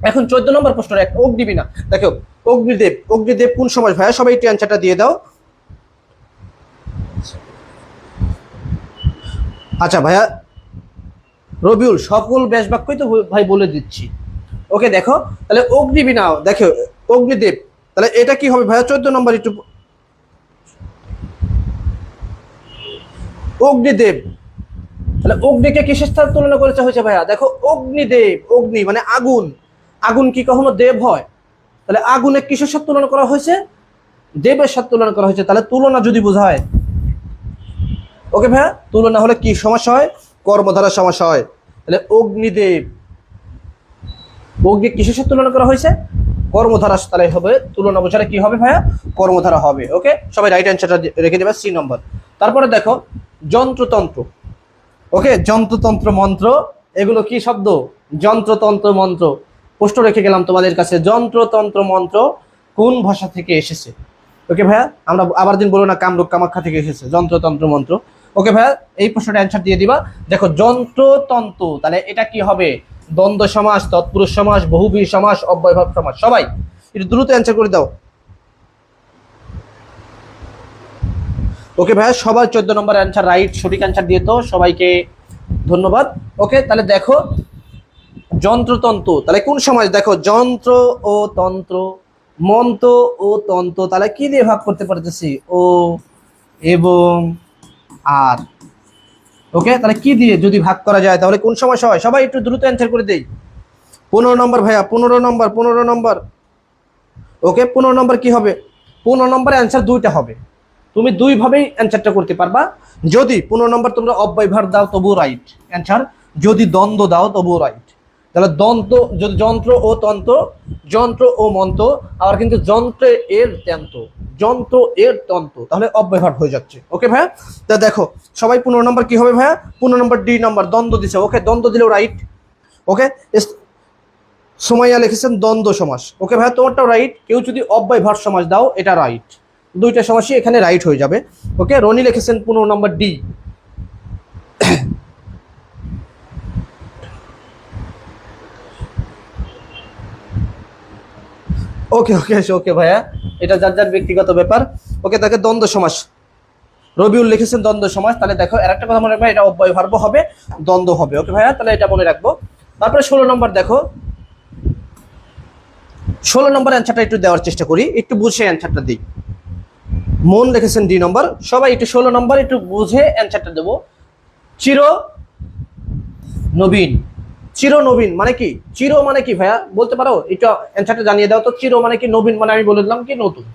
এখন 14 নম্বর প্রশ্ন একটা অগ্নিবীণা। দেখো অগ্নিদেব, অগ্নিদেব কোন সমাস? ভাইয়া সবাই একটু অ্যান্সারটা দিয়ে দাও। আচ্ছা ভাইয়া রবিউল সকল ব্যাস বাক্যই তো ভাই বলে দিচ্ছি। ওকে দেখো তাহলে অগ্নিবীণা, দেখো অগ্নিদেব, তাহলে এটা কি হবে ভাইয়া? 14 নম্বর একটু অগ্নিদেব, তাহলে অগ্নিকে কিসের সাথে তুলনা করেছে হয়েছে ভাইয়া? দেখো অগ্নিদেব, অগ্নি মানে আগুন, আগুন কি কখনো দেব হয়? তাহলে আগুনে কিসের সাথে তুলনা করা হয়েছে? দেবের সাথে তুলনা করা হয়েছে। তাহলে তুলনা যদি বোঝায়, ওকে ভাইয়া তুলনা হলে কি সমস্যা হয়? কর্মধারা সমস্যা হয়। তাহলে অগ্নিদেব, অগ্নি কিসের সাথে তুলনা করা হয়েছে? কর্মধারা, তাহলে হবে তুলনা বোঝালে কি হবে ভাইয়া? কর্মধারা হবে। ওকে সবাই রাইট অ্যান্সারটা রেখে দেবে সি নম্বর। তারপরে দেখো যন্ত্রতন্ত্র। ওকে যন্ত্রতন্ত্র মন্ত্র, এগুলো কি শব্দ? যন্ত্রতন্ত্র মন্ত্র। প্রশ্ন রেখে গেলাম তোমাদের কাছে, যন্ত্রতন্ত্র মন্ত্র কোন ভাষা থেকে এসেছে? ওকে ভাইয়া আমরা আবার দিন বলো না কামরূপ কামাখ্যা থেকে এসেছে যন্ত্রতন্ত্র মন্ত্র। ওকে ভাইয়া এই প্রশ্নটা অ্যান্সার দিয়ে দিবা। দেখো যন্ত্রতন্ত্র, তাহলে এটা কি হবে? দ্বন্দ্ব সমাস, তৎপুরুষ সমাস, বহুব্রীহি সমাস, অব্যয়ভাব সমাস। সবাই একটু দ্রুত অ্যান্সার করে দাও। ওকে ভাইয়া সবাই 14 নম্বর অ্যান্সার রাইট, সঠিক অ্যান্সার দিয়ে তো সবাইকে ধন্যবাদ। ওকে তাহলে দেখো যন্ত্রতন্ত্র, তাহলে কোন সমাস? দেখো যন্ত্র ও তন্ত্র, মন্ত্র ও তন্ত্র, তাহলে কি দিয়ে ভাগ করতে পারতেছি? ও এবং আর। ওকে তাহলে কি দিয়ে যদি ভাগ করা যায় তাহলে কোন সমস্যা হয়? সবাই একটু দ্রুত অ্যান্সার করে দেই। 15 নম্বর ভাইয়া, 15 নম্বর, 15 নম্বর। ওকে 15 নম্বর কি হবে? 15 নম্বরে অ্যান্সার দুইটা হবে, তুমি দুইভাবেই অ্যান্সারটা করতে পারবা। যদি 15 নম্বর তোমরা অব্যয়ভাব দাও তবুও রাইট অ্যান্সার, যদি দ্বন্দ্ব দাও তবুও রাইট। তাহলে দন্ত, যদি যন্ত্র ও তন্ত্র, যন্ত্র ও মন্ত্র, আবার কিন্তু যন্ত্রে এর তন্ত্র, যন্ত্র এর তন্ত্র, তাহলে অব্যয়ভাব হয়ে যাচ্ছে। ওকে ভাইয়া, তা দেখো সবাই 15 নম্বর কি হবে ভাইয়া? 15 নম্বর ডি নম্বর দ্বন্দ্ব দিছে। ওকে, দ্বন্দ্ব দিলেও রাইট। ওকে, সুমাইয়া লিখেছেন দ্বন্দ্ব সমাস। ওকে ভাইয়া, তোমারটাও রাইট। কেউ যদি অব্যয়ভাব সমাস দাও, এটা রাইট, দুইটা সমাসই এখানে রাইট হয়ে যাবে। ওকে, রনি লিখেছেন 15 নম্বর ডি। ওকে ওকে ওকে ভাইয়া, এটা যার যার ব্যক্তিগত ব্যাপার। ওকে, তাকে দ্বন্দ্ব সমাস, রবিউল লিখেছেন দ্বন্দ্ব সমাস। তাহলে দেখো আর একটা কথা মনে রাখবে, এটা অব্যয়ভার্ব হবে, দ্বন্দ্ব হবে। ওকে ভাইয়া, তাহলে এটা মনে রাখবো। তারপরে 16 নম্বর দেখো, 16 নম্বর অ্যান্সারটা একটু দেওয়ার চেষ্টা করি, একটু বুঝে অ্যান্সারটা দিই। মন লিখেছেন ডি নম্বর। সবাই একটু 16 নম্বর একটু বুঝে অ্যান্সারটা দেবো। চির নবীন, চির নবীন মানে কি? চির মানে কি ভাইয়া বলতে পারো? একটু অ্যান্সারটা জানিয়ে দাও তো। চির মানে কি? নবীন মানে আমি বলে দিলাম কি নতুন,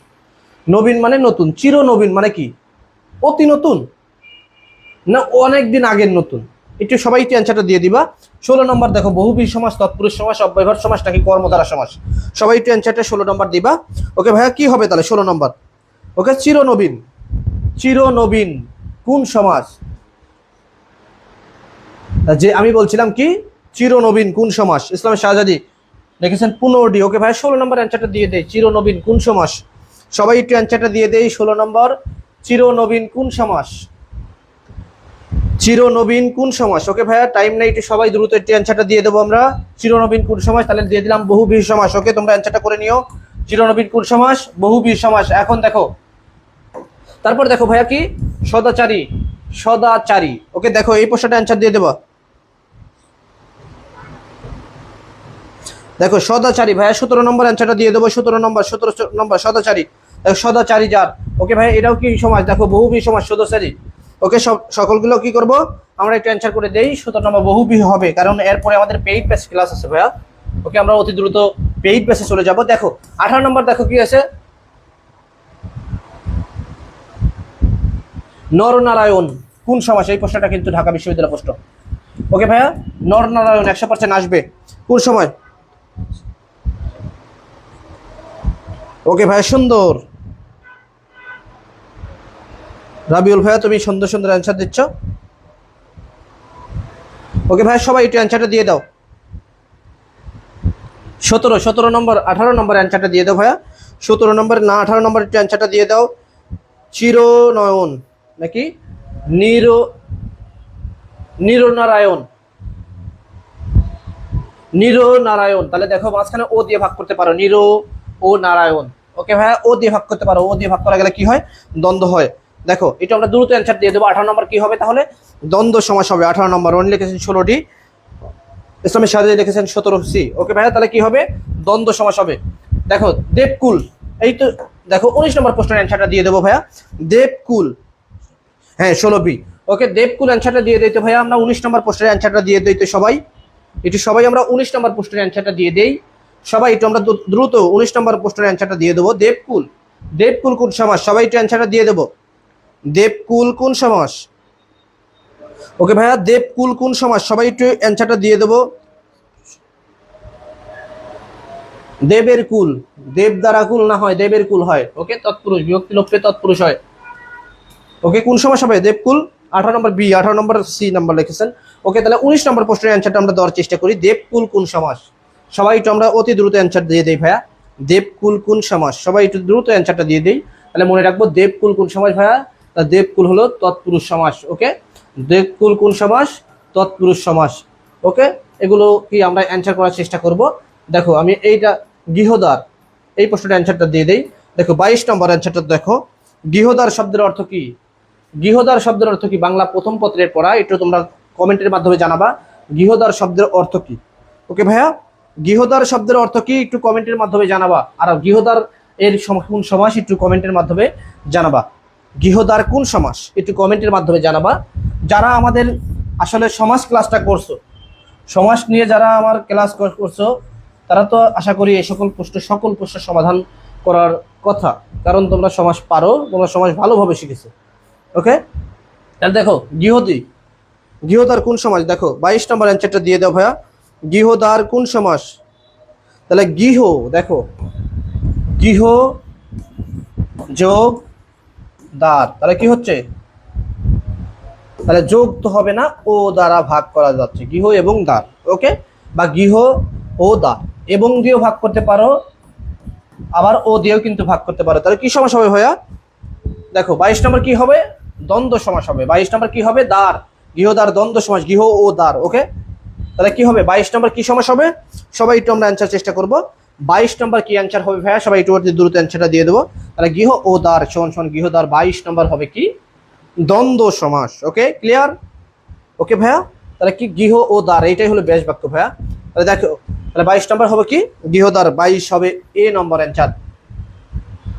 নবীন মানে নতুন। চির নবীন মানে কি? অতি নতুন না অনেক দিন আগের নতুন? একটু সবাই একটু অ্যান্সারটা দিয়ে দিবা। 16 নম্বর দেখো, বহুব্রীহি সমাস, তৎপুরুষ সমাস, অব্যয়ভাব সমাস নাকি কর্মধারা সমাস? সবাই একটু অ্যান্সারটা 16 নম্বর দিবা। ওকে ভাইয়া, কি হবে তাহলে 16 নম্বর? ওকে, চির নবীন, চির নবীন কোন সমাস? যে আমি বলছিলাম কি চির নবীন কোন সমাস? ইসলামের শাহজাদি লিখেছেন 15 ডি। ওকে ভাই, 16 নম্বর অ্যান্সারটা দিয়ে দেয়, চির নবীন কোন সমাস? সবাই একটু অ্যান্সারটা দিয়ে দেই। 16 নম্বর, চির নবীন কোন সমাস? চির নবীন কোন সমাস? ওকে ভাইয়া, টাইম নাই, একটু সবাই দ্রুত একটু অ্যান্সারটা দিয়ে দেবো আমরা। চির নবীন কোন সমাস? তাহলে দিয়ে দিলাম বহুব্রীহি সমাস। ওকে, তোমরা অ্যান্সারটা করে নিও। চির নবীন কোন সমাস? বহুব্রীহি সমাস। এখন দেখো, তারপর দেখো ভাইয়া কি সদাচারী, সদাচারী। ওকে দেখো, এই প্রশ্নটা অ্যান্সার দিয়ে দেবো। দেখো সদাচারী ভাইয়া, 17 নম্বর অ্যান্সারটা দিয়ে দেবো। 17 নম্বর, 17 নম্বর সদাচারী। দেখো সদাচারী যার। ওকে ভাই, এটাও কি সমাজ? দেখো বহুব্রীহি সমাজ, সদাচারী। ওকে, সকলগুলো কি করব আমরা একটু অ্যান্সার করে দেই। 17 নম্বর বহুব্রীহি হবে, কারণ এরপরে আমাদের পেইড বেস ক্লাস আছে ভাইয়া। ওকে, আমরা অতি দ্রুত পেইড বেসে চলে যাব। দেখো 18 নম্বর দেখো কি আছে, নরনারায়ণ কোন সমাস? এই প্রশ্নটা কিন্তু ঢাকা বিশ্ববিদ্যালয় প্রশ্ন। ওকে ভাইয়া, নরনারায়ণ 100% আসবে কোন সময়? ওকে ভাইয়া, সুন্দর। রাবিউল ভাইয়া, তুমি সুন্দর সুন্দর অ্যান্সার দিচ্ছ। ওকে ভাইয়া, সবাই একটু অ্যান্সারটা দিয়ে দাও। 17 নম্বর, 18 নম্বর অ্যান্সারটা দিয়ে দাও ভাইয়া। 17 নম্বর না 18 নম্বর একটু অ্যান্সারটা দিয়ে দাও। চিরনয়ন নাকি নিরনারায়ণ? নিরনারায়ণ। তাহলে দেখো মাঝখানে ও দিয়ে ভাগ করতে পারো, নির ও নারায়ণ। ওকে ভাইয়া, ও দিয়ে ভাগ করতে পারো। ও দিয়ে ভাগ করা গেলে কি হয়? দ্বন্দ্ব হয়। দেখো এটা আমরা দ্রুত অ্যান্সার দিয়ে দেবো। 18 নম্বর কি হবে তাহলে? দ্বন্দ্ব সমাস হবে 18 নম্বর। রনি লিখেছেন 16 ডি, ইসলামের শাহজাদি লিখেছেন 17 সি। ওকে ভাইয়া, তাহলে কি হবে? দ্বন্দ্ব সমাস হবে। দেখো দেবকুল, এই তো দেখো 19 নম্বর প্রশ্নের অ্যান্সারটা দিয়ে দেবো ভাইয়া। দেবকুল, হ্যাঁ 16 বি। ওকে, দেবকুল অ্যান্সারটা দিয়ে দিতে ভাইয়া। আমরা 19 নম্বর প্রশ্নের অ্যান্সারটা দিয়ে দিই তো সবাই একটু, সবাই আমরা 19 নম্বর প্রশ্নের অ্যান্সারটা দিয়ে দেই। সবাই একটু আমরা দ্রুত 19 নম্বর প্রশ্নের অ্যান্সারটা দিয়ে দেবো। দেবকুল, দেবকুল কোন সমাস? সবাই একটু অ্যান্সারটা দিয়ে দেবো। দেবকুল কোন সমাস? ওকে ভাইয়া, দেবকুল কোন সমাস? সবাই একটু অ্যান্সারটা দিয়ে দেবো। দেবের কুল, দেব দ্বারা কুল না হয়, দেবের কুল হয়। ওকে, তৎপুরুষ, বিভক্তি লোপে তৎপুরুষ হয়। ওকে, কোন সমাস হবে? দেবকুল। 18 number B, 18 number C number লিখেছেন। ওকে, তাহলে 19 নম্বর প্রশ্নের অ্যান্সারটা আমরা দেওয়ার চেষ্টা করি। দেবকুল কোন সমাস? সবাই একটু আমরা অতি দ্রুত অ্যান্সার দিয়ে দেই ভাইয়া। দেবকুল কোন সমাস? সবাই একটু দ্রুত অ্যান্সারটা দিয়ে দেই। তাহলে মনে রাখবো দেবকুল কোন সমাস ভাইয়া? তা দেবকুল হলো তৎপুরুষ সমাস। ওকে, দেবকুল কোন সমাস? তৎপুরুষ সমাস। ওকে, এগুলো কি আমরা অ্যান্সার করার চেষ্টা করব। দেখো আমি এইটা গৃহদ্বার, এই প্রশ্নটা অ্যান্সারটা দিয়ে দেই। দেখো 22 নম্বর অ্যান্সারটা দেখো, গৃহদ্বার শব্দের অর্থ কি? গৃহদ্বার শব্দের অর্থ কি? বাংলা প্রথম পত্রের পড়া, একটু তোমরা কমেন্টের মাধ্যমে জানাবা গৃহদ্বার শব্দের অর্থ কি। ওকে ভাইয়া, গৃহদ্বার শব্দের অর্থ কি একটু কমেন্টের মাধ্যমে জানাবা। আর গৃহদ্বার এর কোন সমাস একটু কমেন্টের মাধ্যমে জানাবা। গৃহদ্বার কোন সমাস একটু কমেন্টের মাধ্যমে জানাবা। যারা আমাদের আসলে সমাজ ক্লাসটা করছো, সমাজ নিয়ে যারা আমার ক্লাস করছো, তারা তো আশা করি এই সকল প্রশ্নের সমাধান করার কথা, কারণ তোমরা সমাজ পারো, তোমরা সমাজ ভালোভাবে শিখেছো। ওকে, তাহলে দেখো গৃহদ্বার কোন সমাজ? দেখো 22 নম্বর অ্যান্সারটা দিয়ে দাও ভাইয়া। গৃহদ্বার কোন সমাস? তাহলে গৃহ, দেখো গৃহ যোগ দ্বার, তাহলে কি হচ্ছে? তাহলে যোগ তো হবে না, ও দ্বারা ভাগ করা যাচ্ছে, গৃহ এবং দ্বার। ওকে, বা গৃহ ও দ্বার, এবং দিয়েও ভাগ করতে পারো, আবার ও দিয়েও কিন্তু ভাগ করতে পারো। তাহলে কি সমাস হবে ভাইয়া? দেখো 22 নম্বর কি হবে? দ্বন্দ্ব সমাস হবে। 22 নম্বর কি হবে? দ্বার, গৃহদ্বার দ্বন্দ্ব সমাস, গৃহ ও দ্বার। ওকে, তাহলে কি হবে 22 নম্বর কি সমাস হবে? সবাই একটু আমরা অ্যান্সার চেষ্টা করব। 22 নম্বর কি অ্যান্সার হবে ভাইয়া? সবাই একটু দ্রুত অ্যান্সারটা দিয়ে দেবো। তাহলে গৃহ ও দ্বার সমান সমান গৃহদ্বার, 22 নম্বর হবে কি? দ্বন্দ্ব সমাস। ওকে, ক্লিয়ার? ওকে ভাইয়া, তাহলে কি গৃহ ও দ্বার, এইটাই হলো বেশ বাক্য ভাইয়া। তাহলে দেখো, তাহলে 22 নম্বর হবে কি? গৃহদ্বার, 22 হবে এ নম্বর অ্যান্সার।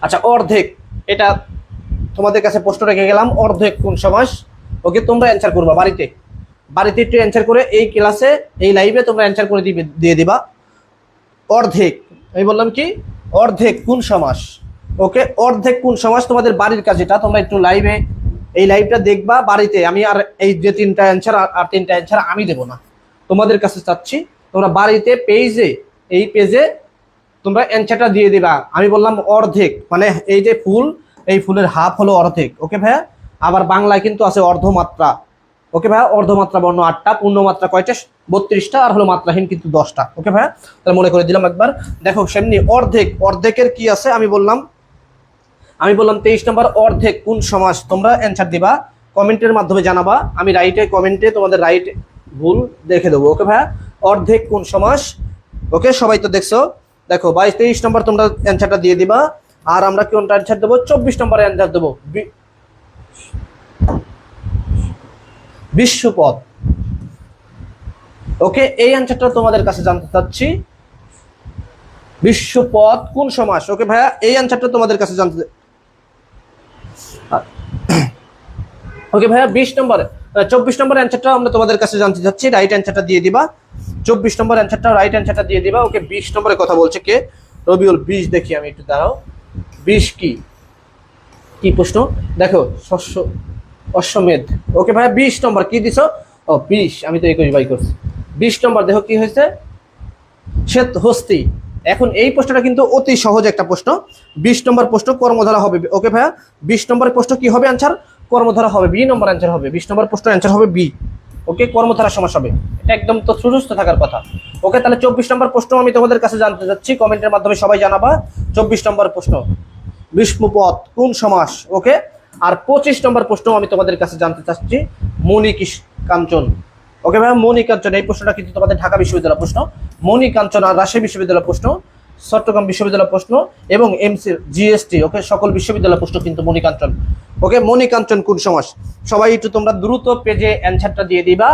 আচ্ছা, অর্ধেক, এটা তোমাদের কাছে প্রশ্ন রেখে গেলাম, অর্ধেক কোন সমাস? ওকে, তোমরা অ্যান্সার করবা বাড়িতে, বাড়িতে একটু অ্যান্সার করে এই ক্লাসে এই লাইভে তোমরা অ্যান্সার করে দিয়ে দিবা। অর্ধেক, আমি বললাম কি? অর্ধেক কোন সমাস? ওকে, অর্ধেক কোন সমাস তোমাদের বাড়ির কাজ, এটা তোমরা একটু লাইভে এই লাইভটা দেখবা বাড়িতে। আমি আর এই যে 3টা অ্যান্সার আর 3টা অ্যান্সার আমি দেবো না, তোমাদের কাছে চাচ্ছি তোমরা বাড়িতে পেজে, এই পেজে তোমরা অ্যান্সারটা দিয়ে দিবা। আমি বললাম অর্ধেক, মানে এই যে ফুল, এই ফুলের হাফ হলো অর্ধেক। ওকে ভাইয়া, আবার বাংলায় কিন্তু আছে অর্ধমাত্রা। ওকে ভাইয়া, অর্ধমাত্রা বর্ণ 8টা, পূর্ণমাত্রা কয়টা? 32টা, আর হলো মাত্রাহীন কিন্তু 10টা। ওকে ভাইয়া, তাহলে মনে করে দিলাম একবার। দেখো সেমনি অর্ধেক, অর্ধেকের কি আছে আমি বললাম 23 নম্বর অর্ধেক কোন সমাস? তোমরা অ্যান্সার দিবা, কমেন্টের মাধ্যমে জানাবা। আমি রাইটে কমেন্টে তোমাদের রাইট ভুল দেখে দেবো। ওকে ভাইয়া, অর্ধেক কোন সমাস? ওকে, সবাই তো দেখছো। দেখো 23 নম্বর তোমরা অ্যান্সারটা দিয়ে দিবা, আর আমরা কোনটা অ্যান্সার দেবো? 24 নম্বরে অ্যান্সার দেবো, বিশ্বপদ। ওকে, এই অ্যান্সারটা তোমাদের কাছে জানতে চাচ্ছি, বিশ্বপদ কোন সমাস? ওকে ভাইয়া, এই অ্যান্সারটা তোমাদের কাছে জানতে। ওকে ভাইয়া, 24 নম্বর অ্যান্সারটা আমরা তোমাদের কাছে জানতে চাচ্ছি, রাইট অ্যান্সারটা দিয়ে দিবা। 24 নম্বর অ্যান্সারটা, রাইট অ্যান্সারটা দিয়ে দিবা। ওকে, 20 নম্বরে কথা বলছে কে? রবিউল। 20 দেখি আমি একটু, দাঁড়াও। 20 কি কি প্রশ্ন? দেখো, শস্য, অশ্বমেধ। ওকে ভাইয়া, 20 নম্বর কি দিছো? ও 20, আমি তো 21 বাই করছি। 20 নম্বর দেখো কি হয়েছে? শ্বেত হস্তি। এখন এই প্রশ্নটা কিন্তু অতি সহজ একটা প্রশ্ন। 20 নম্বর প্রশ্ন কর্মধারা হবে। ওকে ভাইয়া, 20 নম্বর প্রশ্ন কি হবে অ্যান্সার? কর্মধারা হবে, বি নম্বর অ্যান্সার হবে। 20 নম্বর প্রশ্ন অ্যান্সার হবে বি। ওকে, কর্মধারা সমাস হবে, এটা একদম তো সুস্থ থাকার কথা। ওকে, তাহলে 24 নম্বর প্রশ্ন আমি তোমাদের কাছে জানতে চাচ্ছি, কমেন্টের মাধ্যমে সবাই জানাবা। 24 নম্বর প্রশ্ন, বিষ্ণুপদ কোন সমাস? ওকে, আর 25 নম্বর প্রশ্ন আমি তোমাদের কাছে জানতে চাচ্ছি, মণি কাঞ্চন। ওকে ভাই, মণি কাঞ্চন, এই প্রশ্নটা কিন্তু তোমাদের ঢাকা বিশ্ববিদ্যালয় প্রশ্ন। মণি কাঞ্চন আর রাজশাহী বিশ্ববিদ্যালয় প্রশ্ন, চট্টগ্রাম বিশ্ববিদ্যালয় প্রশ্ন, এবং এমসি জিএসটি। ওকে, সকল বিশ্ববিদ্যালয় প্রশ্ন কিন্তু মণি কাঞ্চন। ওকে, মণি কাঞ্চন কোন সমাস? সবাই একটু তোমরা দ্রুত পেজে অ্যান্সারটা দিয়ে দিবা।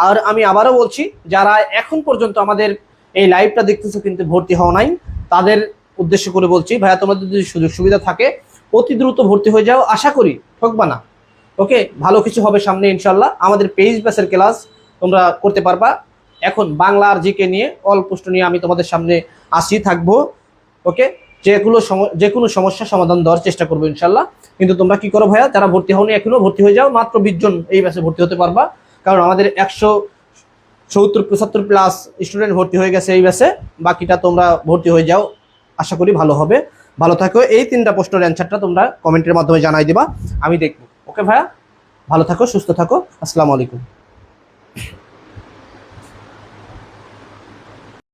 আর আমি আবারও বলছি, যারা এখন পর্যন্ত আমাদের এই লাইভটা দেখতেছো কিন্তু ভর্তি হওয়া নাই, তাদের উদ্দেশ্য করে বলছি, ভাইয়া তোমাদের যদি সুযোগ সুবিধা থাকে অতি দ্রুত ভর্তি হয়ে যাও, আশা করি ঠকবা না। ওকে, ভালো কিছু হবে সামনে ইনশাল্লাহ। আমাদের পেজ বেসের ক্লাস তোমরা করতে পারবা। এখন বাংলা আর জিকে নিয়ে, অল প্রশ্ন নিয়ে আমি তোমাদের সামনে আসি থাকবো। ওকে, যে কোনো সমস্যার সমাধান দেওয়ার চেষ্টা করবো ইনশাল্লাহ। কিন্তু তোমরা কি করো ভাইয়া, যারা ভর্তি হওনি এখনো, ভর্তি হয়ে যাও। মাত্র 20 জন এই ব্যাচে ভর্তি হতে পারবা, কারণ আমাদের 170-75 প্লাস স্টুডেন্ট ভর্তি হয়ে গেছে এই ব্যাচে। বাকিটা তোমরা ভর্তি হয়ে যাও, আশা করি ভালো হবে। ভালো থাকো। এই 3টা প্রশ্নের অ্যান্সারটা তোমরা কমেন্টের মাধ্যমে জানাই দিবা, আমি দেখবো। ওকে ভাইয়া, ভালো থাকো, সুস্থ থাকো, আসসালামু আলাইকুম।